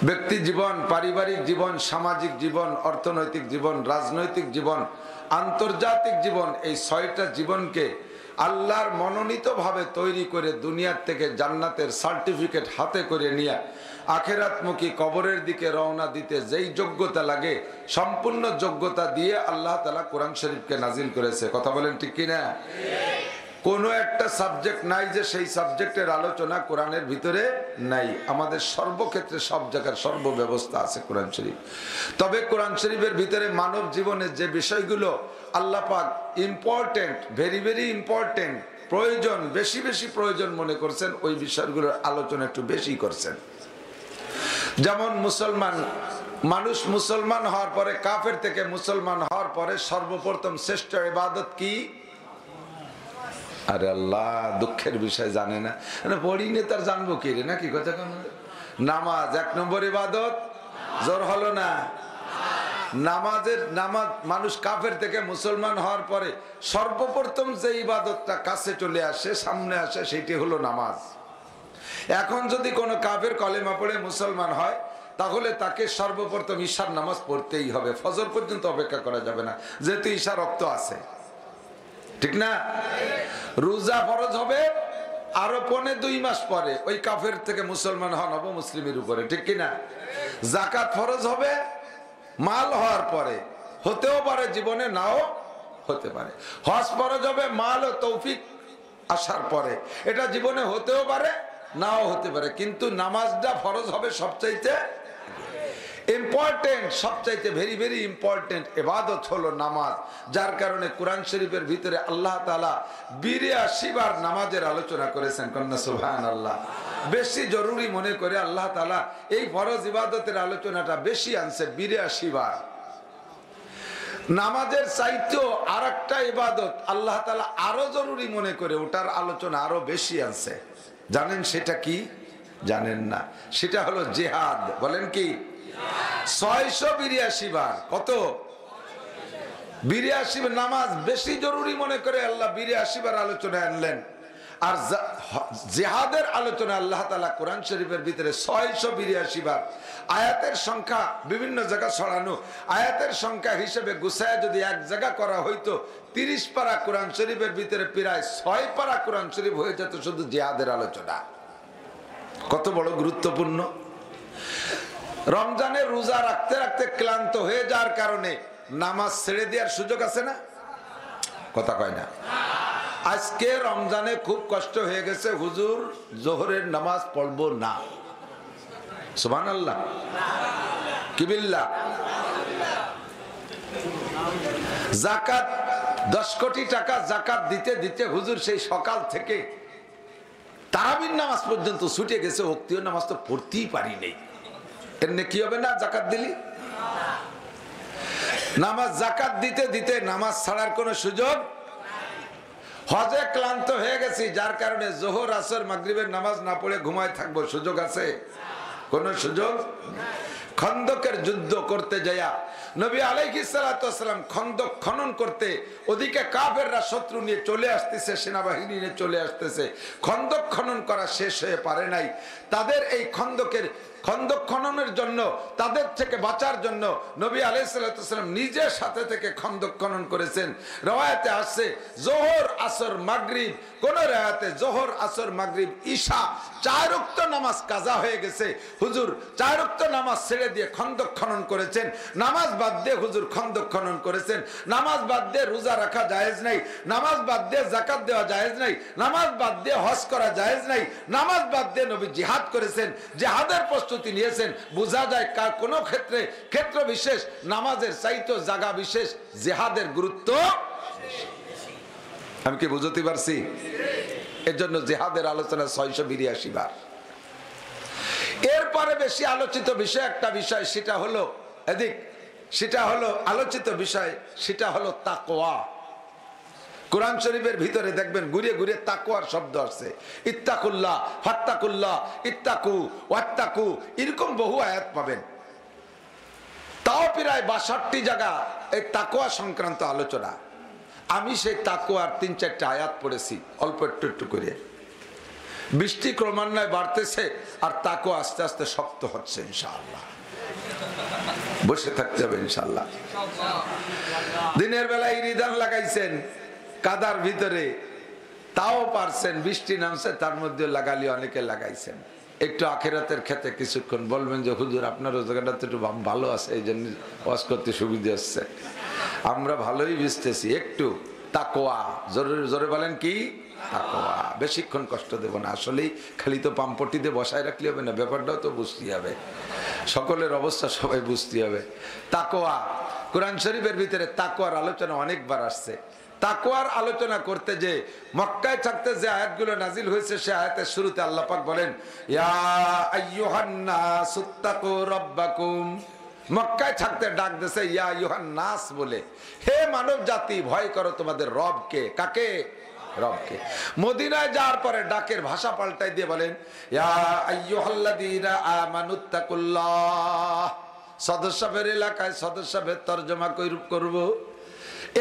ব্যক্তি জীবন, পারিবারিক জীবন, সামাজিক জীবন, অর্থনৈতিক জীবন, রাজনৈতিক জীবন, আন্তর্জাতিক জীবন, এই ৬টা জীবনকে আল্লাহর মনোনীত ভাবে তৈরি করে দুনিয়ার থেকে জান্নাতের সার্টিফিকেট হাতে করে নিয়ে আখিরাতমুখী কবরের দিকে রওনা দিতে যেই যোগ্যতা লাগে, সম্পূর্ণ যোগ্যতা দিয়ে আল্লাহ তাআলা কোরআন শরীফকে নাজিল করেছে। কথা বলেন ঠিক কিনা? কোনো একটা সাবজেক্ট নাই যে সেই সাবজেক্টের আলোচনা কোরআনের ভিতরে নাই। আমাদের সর্বক্ষেত্রে সব জায়গার সর্বব্যবস্থা আছে কোরআন শরীফ। তবে কোরআন শরীফের ভিতরে মানব জীবনের যে বিষয়গুলো আল্লাহ পাক ইম্পর্টেন্ট, ভেরি ভেরি ইম্পর্টেন্ট, প্রয়োজন, বেশি বেশি প্রয়োজন মনে করছেন, ওই বিষয়গুলোর আলোচনা একটু বেশি করছেন। যেমন মানুষ মুসলমান হওয়ার পরে, কাফের থেকে মুসলমান হওয়ার পরে সর্বপ্রথম শ্রেষ্ঠ ইবাদত কি? আরে আল্লাহ, দুঃখের বিষয় জানে না, পড়িনি তার জানবো কি রে, নাকি কথা? নামাজ 1 নম্বর ইবাদত। জোর হলো না? নামাজ মানুষ কাফের থেকে মুসলমান হওয়ার পরে সর্বপ্রথম যে ইবাদতটা কাছে চলে আসে, সামনে আসে, সেটি হলো নামাজ। এখন যদি কোনো কাফের কলেমা পড়ে মুসলমান হয়, তাহলে তাকে সর্বপ্রথম ঈশার নামাজ পড়তেই হবে, ফজর পর্যন্ত অপেক্ষা করা যাবে না, যেহেতু ঈশা রক্ত আছে, ঠিক না? রোজা ফরজ হবে আরো 2.5 মাস পরে, ওই কাফের থেকে মুসলমান হন নবমুসলিমের উপরে, ঠিক কিনা? যাকাত ফরজ হবে মাল হওয়ার পরে, হতেও পারে জীবনে, নাও হতে পারে। হজ ফরজ হবে মাল ও তৌফিক আসার পরে, এটা জীবনে হতেও পারে, নাও হতে পারে। কিন্তু নামাজটা ফরজ হবে সবচাইতে ইম্পর্টেন্ট, সবচাইতে ভেরি ভেরি ইম্পর্টেন্ট ইবাদত হলো নামাজ। যার কারণে কোরআন শরীফের ভিতরে আল্লাহ তাআলা 82 বার নামাজের আলোচনা করেছেন। কন্যা সুবহানাল্লাহ। বেশি জরুরি মনে করে আল্লাহ তাআলা এই ফরজ ইবাদতের আলোচনাটা বেশি আনছে, 82 বার। নামাজের চাইতেও আরেকটা ইবাদত আল্লাহ তাআলা আরো জরুরি মনে করে ওটার আলোচনা আরো বেশি আনছে। জানেন সেটা কি? জানেন না? সেটা হলো জিহাদ। বলেন কি? 682 বার। কত? 82 বার। নামাজ বেশি জরুরি মনে করে আল্লাহ 82 বার আলোচনা আনলেন। আর জিহাদের আলোচনা আল্লাহ তাআলা কোরআন শরীফের ভিতরে 682 বার। আয়াতের সংখ্যা বিভিন্ন জায়গা ছড়ানো, আয়াতের সংখ্যা হিসেবে গুছায় যদি এক জায়গা করা হইতো, 30 পারা কোরআন শরীফের ভিতরে প্রায় 6 পারা কোরআন শরীফ হয়ে যেত শুধু জিহাদের আলোচনা। কত বড় গুরুত্বপূর্ণ! রমজানে রোজা রাখতে রাখতে ক্লান্ত হয়ে যাওয়ার কারণে নামাজ ছেড়ে দেওয়ার সুযোগ আছে না? কথা কয় না? আজকে রমজানে খুব কষ্ট হয়ে গেছে, হুজুর জোহরের নামাজ পড়বো না। সুবহানাল্লাহ, কি বিল্লাহ। যাকাত 10 কোটি টাকা যাকাত দিতে দিতে হুজুর সেই সকাল থেকে তারাবির নামাজ পর্যন্ত ছুটে গেছে, ওক্তীয় নামাজ তো পড়তেই পারি নাই। এমনি কি হবে না যাকাত দিলি? নামাজ যাকাত দিতে দিতে নামাজ ছাড়ার কোনো সুযোগ। হজে ক্লান্ত হয়ে গেছি, যার কারণে জোহর আসর মাগরিবের নামাজ না পড়ে ঘুমায় থাকবো, সুযোগ আছে? কোন সুযোগ? খন্দকের যুদ্ধ করতে যায়া নবী আলাইহিস সালাতু ওয়াস সালাম খন্দক খনন করতে, ওদিকে কাফেররা শত্রু নিয়ে চলে আসতেছে, সেনাবাহিনী নিয়ে চলে আসতেছে। খন্দক খনন করা শেষ হয়ে পারে নাই। তাদের এই খন্দক খননের জন্য, তাদের থেকে বাঁচার জন্য নবী আলাইহিস সালাতু ওয়াস সালাম নিজে সাথে থেকে খন্দক খনন করেছেন। রওয়ায়াতে আসছে জোহর আসর মাগরিব, কোন রায়াতে জোহর আসর মাগরিব ঈশা 4 ওয়াক্ত নামাজ কাজা হয়ে গেছে। হুজুর 4 ওয়াক্ত নামাজ ছেড়ে দিয়ে খন্দক খনন করেছেন। নামাজ বাদ দিয়ে হুজুর খন্দক খনন করেছেন। নামাজ বাদ দিয়ে রোজা রাখা জায়েজ নাই, নামাজ বাদ দিয়ে যাকাত দেওয়া জায়েজ নাই, নামাজ বাদ দিয়ে হজ করা জায়েজ নাই, নামাজ বাদ দিয়ে নবী জিহাদ করেছেন, জিহাদের প্রস্তুতি নিয়েছেন। বোঝা যায় কোন ক্ষেত্রে ক্ষেত্র বিশেষ নামাজের চাইতে জায়গা বিশেষ জিহাদের গুরুত্ব। আমি কি বুঝতে পারছি? এর জন্য জিহাদের আলোচনা 682 বার। এরপরে বেশি আলোচিত বিষয় একটা বিষয়, সেটা হলো সেটা হলো আলোচিত বিষয়, সেটা হলো তাকওয়া। কোরআন শরীফের ভিতরে দেখবেন ঘুরে ঘুরে তাকওয়ার শব্দ আছে। ইত্তাকুল্লাহ, ফাত্তাকুল্লাহ, ইত্তাকু, ওয়াত্তাকু, এরকম বহু আয়াত পাবেন। তাও প্রায় 62 জায়গা এই তাকওয়া সংক্রান্ত আলোচনা। আমি সেই তাকওয়ার 3-4টা আয়াত পড়েছি অল্প একটু করে। বৃষ্টি ক্রমান্বয়ে বাড়তেছে আর তাকওয়া আস্তে আস্তে শক্ত হচ্ছে। ইনশাআল্লাহ বসে থাকতে হবে ইনশাআল্লাহ। দিনের বেলায় রিদান লাগাইছেন কাদার ভিতরে, তাও পারছেন। বৃষ্টি নামছে, তার মধ্যে লাগালি অনেকে লাগাইছেন। একটু আখিরাতের ক্ষেত্রে কিছুক্ষণ বলবেন যে হুজুর আপনার রোজগারটা তো একটু ভালো আছে, এই জন্য ওয়াজ করতে সুবিধা হচ্ছে। আমরা ভালোই বুঝতেছি। একটু তাকওয়া জোরে জোরে বলেন কি? তাকওয়া। বেশিক্ষণ কষ্ট দেব না, আসলেই খালি তো পাম্পটিতে বসায় রাখলে হবে না, ব্যাপারটাও তো বুঝতে হবে, সকলের অবস্থা সবাই বুঝতে হবে। তাকওয়া, কোরআন শরীফের ভিতরে তাকওয়ার আলোচনা অনেকবার আসছে। তাকওয়ার আলোচনা করতে যে মক্কায় থাকতে যে আয়াতগুলো নাজিল হয়েছে, সে আয়াতের শুরুতে আল্লাহ পাক বলেন, ইয়া আইয়ুহান নাসুত্তাকু রাব্বাকুম। মক্কায় থাকতে ডাক দিয়েছে ইয়া আইয়ুহান নাস বলে, হে মানব জাতি ভয় করো তোমাদের রবকে। কাকে? রবকে। মদিনায় যাওয়ার পরে ডাকের ভাষা পাল্টাই দিয়ে বলেন, ইয়া আইয়ুহাল্লাযীনা আমানুত্তাকুল্লাহ। সদস্যের এলাকায় সদস্যের তরজমা করব,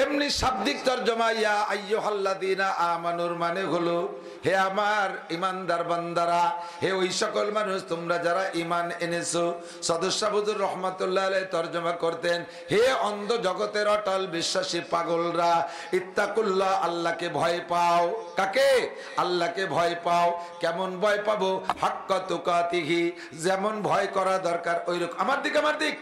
এমনি শাব্দিক তরজমা ইয়া আইয়ুহাল্লাযীনা আমানুর মানে হলো হে আমার ইমানদার বান্দারা, হে ওই সকল মানুষ তোমরা যারা ঈমান এনেছো। সদস্য হুজুর রাহমাতুল্লাহ আলাইহি তরজমা করতেন, হে অন্ধ জগতের অটল বিশ্বাসী পাগলরা, ইত্তাকুল্লাহ আল্লাহকে ভয় পাও। কাকে? আল্লাহকে ভয় পাও। কেমন ভয় পাবো? হাক্কা তুকাতিহি, যেমন ভয় করা দরকার ওইরকম। আমার দিক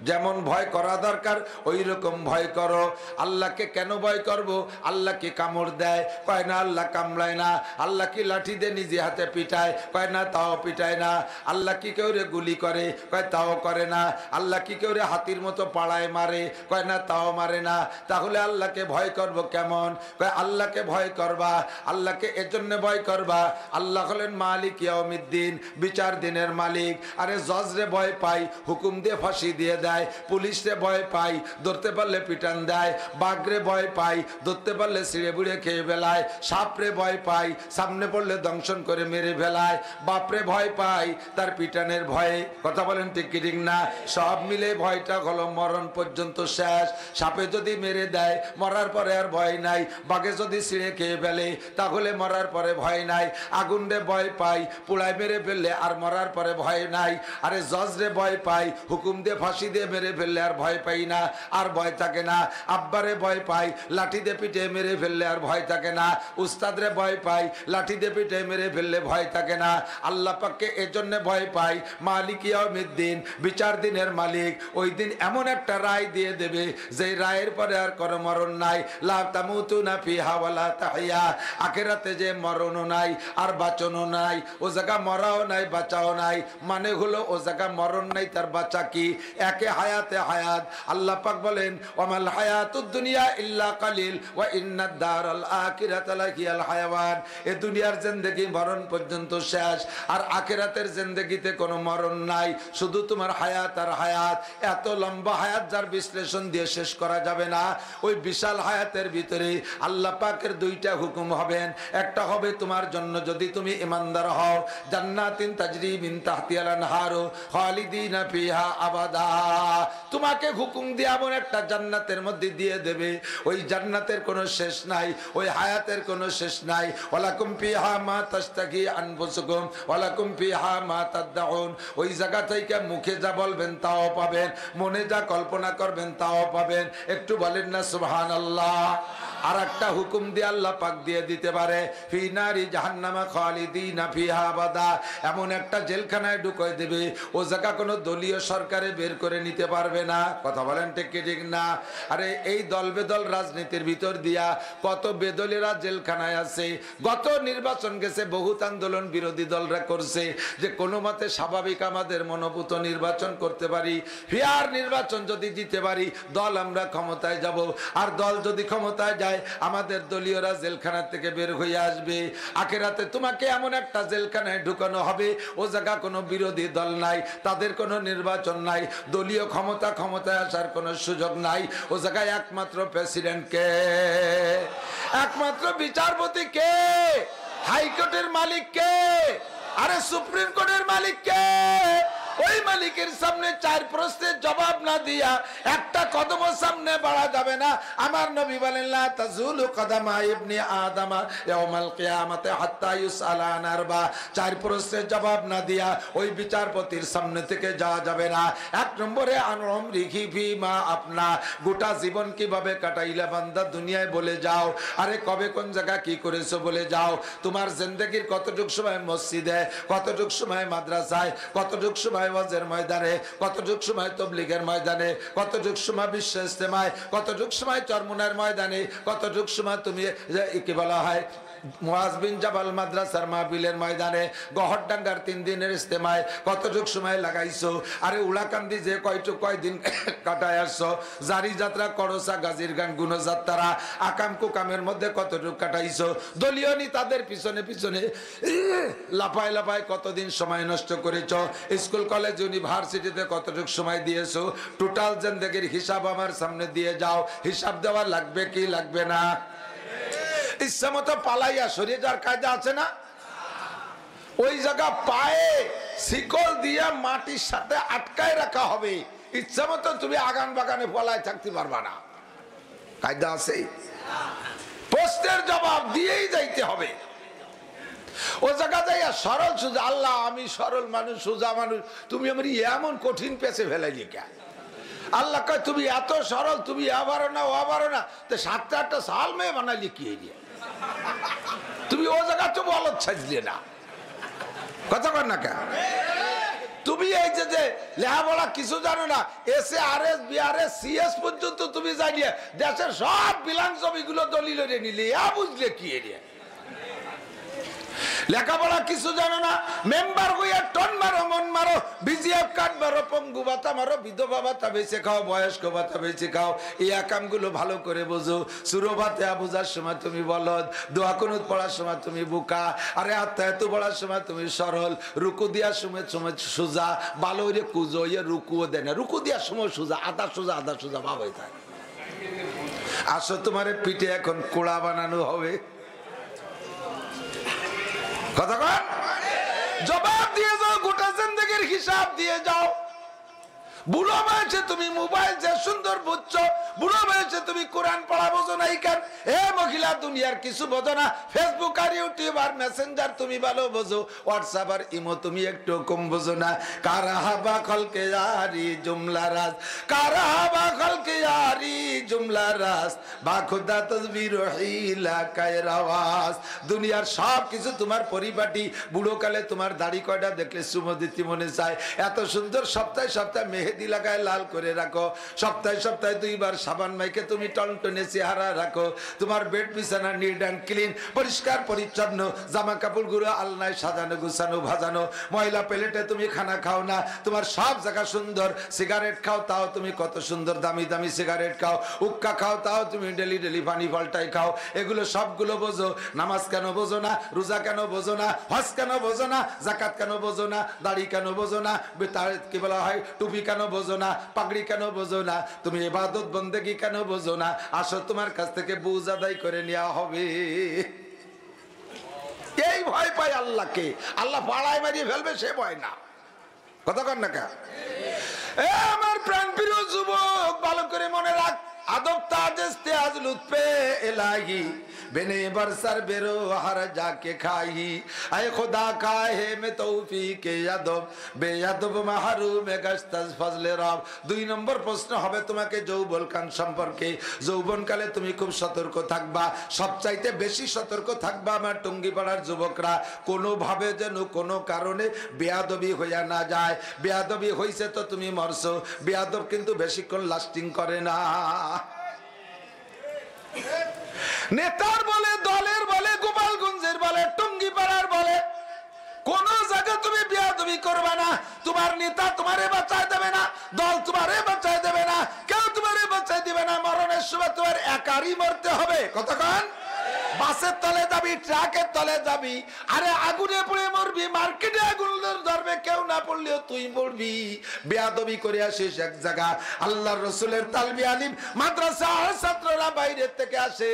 যেমন ভয় করা দরকার ওই রকম ভয় করো। আল্লাহকে কেন ভয় করব? আল্লাহ কি কামড় দেয়? কয় না। আল্লাহ কামড়ায় না। আল্লাহ কি লাঠি দিয়ে নিজে হাতে পিটায়? কয় না, তাও পিটায় না। আল্লাহ কি কেউ রে গুলি করে? কয় তাও করে না। আল্লাহ কি কেউ রে হাতির মতো পাড়ায় মারে? কয় না, তাও মারে না। তাহলে আল্লাহকে ভয় করব কেমন? কয় আল্লাহকে ভয় করবা, আল্লাহকে এজন্য ভয় করবা, আল্লাহ হলেন মালিক ইয়াউমিদ্দিন, বিচার দিনের মালিক। আরে জজরে ভয় পাই, হুকুম দিয়ে ফাঁসি দিয়ে দেয়। পুলিশে ভয় পাই, ধরতে পারলে পিটান দেয়। বাঘরে ভয় পাই, ধরতে পারলে ছিঁড়ে বুড়ে খেয়ে ফেলায়। সাপরে ভয় পাই, সামনে পড়লে দংশন করে মেরে ফেলায়। বাপরে ভয় পাই, তার পিটানের ভয়ে। কথা বলেন ঠিক কি ঠিক না? সব মিলে ভয়টা হলো মরণ পর্যন্ত শেষ। সাপে যদি মেরে দেয়, মরার পরে আর ভয় নাই। বাঘে যদি ছিঁড়ে খেয়ে ফেলে, তাহলে মরার পরে ভয় নাই। আগুনরে ভয় পাই, পোড়ায় মেরে ফেললে আর মরার পরে ভয় নাই। আরে জজরে ভয় পাই, হুকুম দিয়ে ফাঁসি দিয়ে মেরে ফেললে আর ভয় পাই না, আর ভয় থাকে না। আব্বারে ভয় পাই, লাঠি দিয়ে পিঠে মেরে ফেললে আর ভয় থাকে না। উস্তাদরে ভয় পাই, লাঠি দিয়ে পিঠে মেরে ফেললে ভয় থাকে না। আল্লাহ পাককে এজন্য ভয় পাই, মালিক ইয়াউমিদ্দিন, বিচার দিনের মালিক। ওই দিন এমন একটা রায় দিয়ে দেবে, যে রায়ের পরে আর কোনো মরণ নাই। লা তামুতুনা ফিহা ওয়ালা তাহইয়া। আখিরাতে যে মরণও নাই আর বাঁচনও নাই, ও জায়গা মরাও নাই বাঁচাও নাই। মানে হলো ও জায়গা মরণ নাই, তার বাঁচা কি? একে হায়াতে হায়াত। আল্লাহ পাক বলেন, ওয়ামাল হায়াতুদ দুনিয়া ইল্লা কালিল ওয়া ইন্নাদ দারাল আখিরাতা লাহিয়াল হায়াওয়ান। এই দুনিয়ার জিন্দেগি মরণ পর্যন্ত শেষ, আর আখিরাতের জিন্দেগিতে কোনো মরণ নাই, শুধু তোমার হায়াত আর হায়াত। এত লম্বা হায়াত যার বিশ্লেষণ দিয়ে শেষ করা যাবে না। ওই বিশাল হায়াতের ভিতরে আল্লাহ পাকের দুইটা হুকুম হবেন। একটা হবে তোমার জন্য, যদি তুমি ইমানদার হও, জান্নাতিন তাজরি মিন তাহতিহাল আনহারু খালিদিনা ফিহা আবাদা। তোমাকে হুকুম দিয়ে এমন একটা জান্নাতের মধ্যে দিয়ে দেবে, ওই জান্নাতের কোনো শেষ নাই, ওই হায়াতের কোনো শেষ নাই। ওয়ালাকুম ফিহা মা তাশতাহি আনফুসুকুম ওয়ালাকুম ফিহা মা তাদউন। ওই জায়গা থেকে মুখে যা বলবেন তাও পাবেন, মনে যা কল্পনা করবেন তাও পাবেন। একটু বলেন না সুবহানাল্লাহ। আর একটা হুকুম দিয়ে আল্লাহ পাক দিয়ে দিতে পারে, ফি নারি জাহান্নামা খালিদিনা ফিহা আবাদা। এমন একটা জেলখানায় ঢুকিয়ে দেবে, ও জায়গা কোনো দলীয় সরকারে বের করে নিতে পারবে না। কথা বলেন ঠিক কি ঠিক না? আরে এই দল বেদল রাজনীতির ভিতর দিয়া কত বেদলেরা জেলখানায় আছে। গত নির্বাচন গেছে, বহুত আন্দোলন বিরোধী দলরা করছে যে কোনো মতে স্বাভাবিক আমাদের মনোভূত নির্বাচন করতে পারি, ফেয়ার নির্বাচন যদি দিতে পারি, দল আমরা ক্ষমতায় যাব। আর দল যদি ক্ষমতায় যায়, আমাদের দলীয়রা জেলখানা থেকে বের হয়ে আসবে। আখিরাতে তোমাকে এমন একটা জেলখানায় ঢুকানো হবে, ও জায়গা কোনো বিরোধী দল নাই, তাদের কোনো নির্বাচন নাই, দলীয় ক্ষমতায় আসার কোনো সুযোগ নাই। ও জায়গায় একমাত্র প্রেসিডেন্ট কে? একমাত্র বিচারপতি কে? হাইকোর্টের মালিক কে? আরে সুপ্রিম কোর্টের মালিক কে? ওই মালিকের সামনে চার প্রশ্নের জবাব না দিয়া একটা কদম সামনে বাড়া যাবে না। আমার নবী বলেন, লা তাজুলু কদামা ইবনি আদামা ইয়াউমাল কিয়ামাতি হাত্তা ইউসআলা আন আরবা। চার প্রশ্নের জবাব না দিয়া ওই বিচারপতির সামনে থেকে যাওয়া যাবে না। এক নম্বরে আনরম রিখি ফিমা আপনা, গোটা জীবন কিভাবে কাটাইলা বান্দা দুনিয়ায় বলে যাও। আরে কবে কোন জায়গা কি করেছো বলে যাও। তোমার জিন্দেগির কতটুক সময় মসজিদে, কতটুক সময় মাদ্রাসায়, কতটুক সময় ওয়াজের ময়দানে, কতটুক সময় তাবলীগের ময়দানে, কতটুক সময় বিশ্ব ইজতেমায়, কতটুক সময় চরমুনার ময়দানে, কতটুক সময় তুমি কি বলা হয় মুআজ বিন জাবাল মাদ্রাসার মাহফিলের ময়দানে গহরডাঙ্গার 3 দিনের ইজতেমায় কতটুক সময় লাগাইছো? আরে উলাকান্দি যে কয়দিন কাটায় আসছো? জারি যাত্রা, করসা, গাজীর গান, গুণযাত্রা, আকাম কুকামের মধ্যে কতটুক কাটাইছো? দলীয় নেতাদের পিছনে পিছনে লাফায় লাফায় কতদিন সময় নষ্ট করেছো? স্কুল কলেজ ইউনিভার্সিটিতে কতটুক সময় দিয়েছো? টোটাল জিন্দেগির হিসাব আমার সামনে দিয়ে যাও। হিসাব দেওয়া লাগবে কি লাগবে না? ইচ্ছা মতো পালাইয়া সরিয়ে যাওয়ার কায়দা আছে না? ওই জায়গা পায়ে শিকল দিয়ে মাটির সাথে আটকায় রাখা হবে। ইচ্ছা মতো তুমি আগান বাগানে পলায় থাকতে পারবা না। কায়দা আছে? প্রশ্নের জবাব দিয়েই যাইতে হবে। ও জায়গা যাইয়া সরল সোজা, আল্লাহ আমি সরল মানুষ, সোজা মানুষ, তুমি আমার এমন কঠিন পেছে ফেলাইলি কেন? আল্লাহ কয় তুমি এত সরল, তুমি আবারও না ও আবারও না, তো 7-8টা সাল মেয়ে বানাইলি কি দিয়ে? তুমি ও জায়গা তো বলত ছাইলে না, কথা কর না কেন? তুমি এই যে লেখাপড়া কিছু জানো না, SARS BRS CS পর্যন্ত তুমি জানিয়ে দেশের সব বিলাং জমিগুলো দলিল নিলে, বুঝলে কি এরিয়া? লেখাপড়া কিছু জানো না, মেম্বার হইয়া টন মারো, মন মারো, BGF কার্ড মারো, পঙ্গু ভাতা মারো, বিধবা ভাতা বেঁচে খাও, বয়স্ক ভাতা বেঁচে খাও। এই কামগুলো ভালো করে বোঝো। সুরো ভাতা বোঝার সময় তুমি বলদ, দোয়া কুনুত পড়ার সময় তুমি বোকা, আরে আত্মায়াতু পড়ার সময় তুমি সরল, রুকু দেওয়ার সময় সোজা, ভালো রে কুজো, ইয়ে রুকুও দেয় না, রুকু দেওয়ার সময় সোজা, আধা সোজা ভাব হয়ে থাকে। আসো তোমার পিঠে এখন কোড়া বানানো হবে। কতক্ষণ জবাব দিয়ে যাও, গোটা জিন্দেগির হিসাব দিয়ে যাও। বুড়ো বয়সে তুমি মোবাইল যে সুন্দর বুঝছো, বুড়ো বয়সে তুমি কোরআন পড়া বোঝো না। কেন? এ মহিলা দুনিয়ার কিছু বোঝো না। ফেসবুক আর ইউটিউব আর মেসেঞ্জার তুমি ভালো বোঝো, হোয়াটসঅ্যাপ আর ইমো তুমি একটু কম বোঝো না। কারাহাবা খলকে আরি জুমলা রাজ, কারাহাবা খলকে আরি জুমলা রাজ, বা খুদা তসবির হিলা কায়রাওয়াজ। দুনিয়ার সব কিছু তোমার পরিপাটি। বুড়ো কালে তোমার দাড়ি কয়টা দেখলে চুমো দিতে মনে চায়। এত সুন্দর সপ্তাহে সপ্তাহে মেহেদি লাগায় লাল করে রাখো, সপ্তাহে সপ্তাহে 2 বার সাবান মাইকে তুমি টনটনে চেহারা রাখো। তোমার বেড বিছানা নিট অ্যান্ড ক্লিন, পরিষ্কার পরিচ্ছন্ন, জামা কাপড় গুলো আলনায় সাজানো গুছানো ভাজানো। ময়লা প্লেটে তুমি খানা খাও না, তোমার সব জায়গা সুন্দর। সিগারেট খাও তাও তুমি কত সুন্দর দামি দামি সিগারেট খাও। উক্কা খাও তাও তুমি ডেলি ডেলি পানি পাল্টাই খাও। এগুলো সবগুলো বোঝো। নামাজ কেন বোঝো না? রোজা কেন বোঝো না? হজ কেন বোঝো না? জাকাত কেন বোঝো না? দাড়ি কেন বোঝো না? কি বলা হয় টুপি কেন বোঝো না? পাগড়ি কেন বোঝো না? তুমি ইবাদত বন্দেগী কেন বোঝো না? আসো তোমার কাছ থেকে বুঝ আদায় করে নেওয়া হবে। এই ভয় পায় আল্লাহকে, আল্লাহ পাড়ায় মারিয়ে ফেলবে সে ভয় না। কথা কর না কা? এ আমার প্রাণ প্রিয় যুবক, ভালো করে মনে রাখ, আদব তাজেস্তে আজ লুৎফে এলাহি, বেনে বরসর বেরো হার যাকে খাই, আয় খুদা কাহে মে তৌফিকে আদব, বেয়াদব মাহরুমে গশতাস ফজলে রব। 2 নম্বর প্রশ্ন হবে তোমাকে যৌবনকাল সম্পর্কে। যৌবনকালে তুমি খুব সতর্ক থাকবা, সবচাইতে বেশি সতর্ক থাকবা আমার টুঙ্গিপাড়ার যুবকরা, কোনোভাবে যেন কোনো কারণে বেয়াদবি হইয়া না যায়। বেয়াদবি হইছে তো তুমি মরছো, বেয়াদব কিন্তু বেশিক্ষণ লাস্টিং করে না। নেতার বলে, দলের বলে, গোপালগঞ্জের বলে, টুঙ্গিপাড়ার বলে, কোন জায়গায় তুমি বেয়াদবি করবে না। তোমার নেতা তোমারে বাঁচায় দেবে না, দল তোমারে বাঁচায় দেবে না, কেউ তোমারে বাঁচায় দিবে না। মরণের সময় তোমার একারই মরতে হবে। কতক্ষণ? বাসের তলে যাবি, ট্রাকের তলে যাবি, আরে আগুনে পড়ে মরবি, মার্কেটে আগুন ধরবে, কেউ না পড়লেও তুই মরবি। বেয়াদবি করে আসিস এক জায়গা। আল্লাহর রাসূলের তালবি আলিম মাদ্রাসা ছাত্ররা বাইরের থেকে আসে,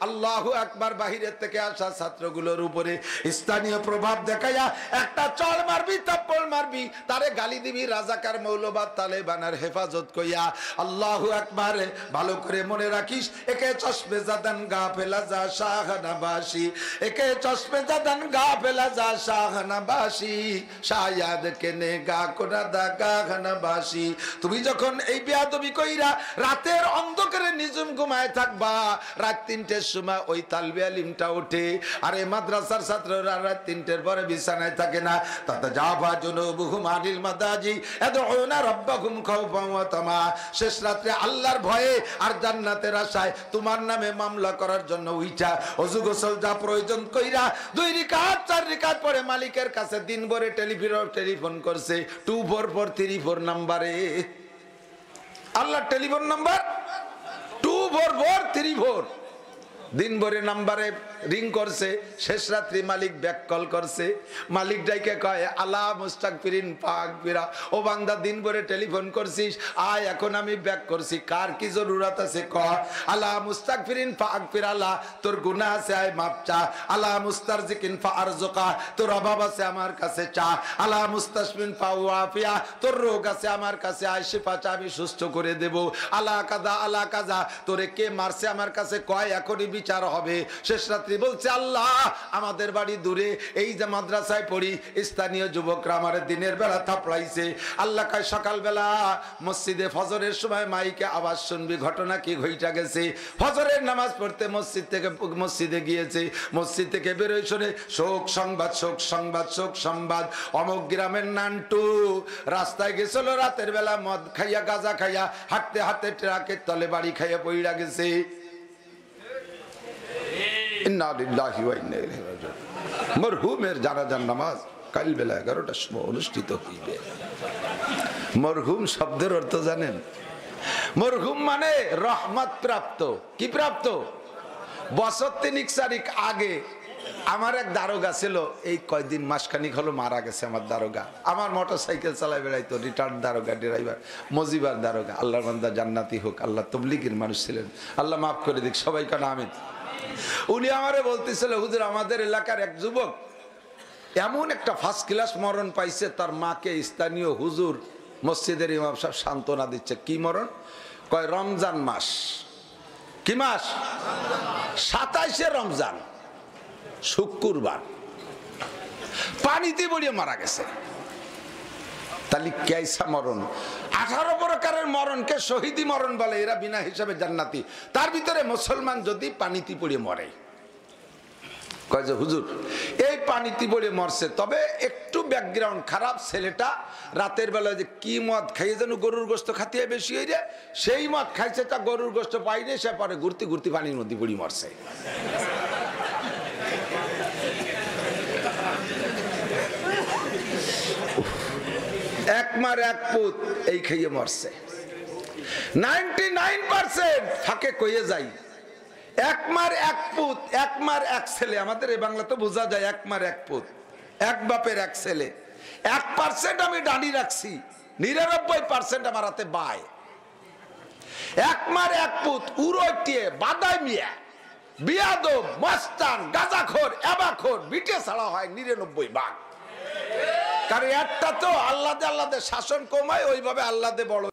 আল্লাহু আকবার, বাইরের থেকে আসা ছাত্রগুলোর উপরে স্থানীয় প্রভাব দেখাইয়া একটা চড় মারবি, থাপ্পড় মারবি, তারে গালি দিবি রাজাকার মৌলবাদ তালেবানের হেফাজত কইয়া। আল্লাহু আকবার, ভালো করে মনে রাখিস, একে চশমে জাদান গাফেলা যা শাহনাবাসী, একে চশমে জাদান গাফেলা যা শাহনাবাসী, শায়াদ কেনে গা কোনা দাগা খানা বাসি। তুমি যখন এই বেয়াদবি কইরা রাতের অন্ধকারে নিজুম ঘুমায় থাকবা, রাত 3টের সময় ওই তালবে আলিমটা ওঠে। আর এই মাদ্রাসার ছাত্ররা রাত 3টের পরে বিছানায় থাকে না। তাতে জাফা জুনুবুহুম আনিল মাদাজি ইয়াদউনা রাব্বাহুম খাওফান ওয়া তামা। শেষ রাতে আল্লাহর ভয়ে আর জান্নাতের আশায় তোমার নামে মামলা করার জন্য উইঠা ওযু গোসল যা প্রয়োজন কইরা 2 রাকাত 4 রাকাত পরে মালিকের কাছে দিন ভরে টেলিফোন করছে 24434 নম্বরে। আল্লাহর টেলিফোন নাম্বার 24434। দিন ভরে নাম্বারে রিং করছে। শেষ রাত্রি মালিক ব্যাক কল করছে। মালিক ডাইকে কয় আলা মুস্তাগফিরিন ফাগফিরা। ও বান্দা দিন ভরে টেলিফোন করছিস, আয় এখন আমি ব্যাক করছি, কার কি জরুরত আছে ক। আলা মুস্তাগফিরিন ফাগফির, আলা তোর গুনাহ আছে আয় মাপ চা। আলা মুস্তারজিকিন ফারজুকা, তোর অভাব আছে আমার কাছে চা। আলা মুস্তাশফিন ফাওয়াফিয়া, তোর রোগ আছে আমার কাছে আয় শিফা চা, আমি সুস্থ করে দেব। আলা কাজা তোরে কে মারছে আমার কাছে কয়, এখনই বিচার হবে। শেষ রাত্রি বলছে আল্লাহ আমাদের বাড়ি দূরে, এই যে মাদ্রাসায় পড়ি স্থানীয় যুবকরা আমার দিনের বেলা থাপড়াইছে। আল্লাহ কয় সকালবেলা মসজিদে ফজরের সময় মাইকে আওয়াজ শুনবি, ঘটনা কি ঘইটা গেছে। ফজরের নামাজ পড়তে মসজিদে গিয়েছে। মসজিদ থেকে বেরোয় শুনে শোক সংবাদ অমুক গ্রামের নান্টু রাস্তায় গেছিল রাতের বেলা মদ খাইয়া গাঁজা খাইয়া হাঁটতে হাঁটতে ট্রাকের তলে বাড়ি খাইয়া পইড়া গেছে। মরহুমের জানাজার নামাজ কাল বেলা 11টার সময় অনুষ্ঠিত হইবে। মরহুম শব্দের অর্থ জানেন? মরহুম মানে রহমত প্রাপ্ত। কি প্রাপ্ত? বছর 3 আগে আমার এক দারোগা ছিল, এই কয়দিন মাসখানিক হলো মারা গেছে আমার দারোগা। আমার মোটরসাইকেল চালায় বেড়াইতো, রিটার্ন দারোগা, ড্রাইভার, মজিবার দারোগা। আল্লাহর বান্দা জান্নাতি হোক। আল্লাহ তবলিগের মানুষ ছিলেন, আল্লাহ মাফ করে দিক সবাই কানা আমিন। উনি আমারে বলতেছিল হুজুর আমাদের এলাকার এক যুবক এমন একটা ফার্স্ট ক্লাস মরণ পাইছে, তার মাকে স্থানীয় হুজুর মসজিদের ইমাম সাহেব সান্ত্বনা দিচ্ছে। কি মরণ? কয় রমজান মাস। কি মাস? 27শে রমজান, শুক্রবার, পানিতে পড়িয়ে মারা গেছে। তাহলে কেসা মরণ? 18 প্রকারের মরণকে শহীদি মরণ বলে, এরা বিনা হিসাবে জান্নাতি। তার ভিতরে মুসলমান যদি পানিতে পড়ে মরে, কয় যে হুজুর এই পানিতে পড়ে মরছে, তবে একটু ব্যাকগ্রাউন্ড খারাপ। ছেলেটা রাতের বেলায় যে কি মদ খাইয়ে যেন গরুর গোস্ত খাতিয়ে বেশি হয়ে যায়, সেই মদ খাইছে, তা গরুর গোস্ত পাইনি, সে পরে ঘুরতে ঘুরতে পানির মধ্যে পড়ি মরছে। এক মার এক পুত এই খেয়ে মরছে। 99% ফাঁকে কইয়ে যাই, এক মার এক পুত, এক মার এক ছেলে। আমাদের এই বাংলা তো বোঝা যায় এক মার এক পুত, এক বাপের এক ছেলে। 1% আমি ডানি রাখছি, 99% আমার হাতে বাই। এক মার এক পুত উড়টিয়ে বাদাই মিয়া বিয়াদব মস্তান গাঁজাখোর এবাখোর বিটে ছাড়া হয় 99 ভাগ। কারণ একটা তো আল্লাহ শাসন কমায়, ওইভাবে আল্লাহ বড়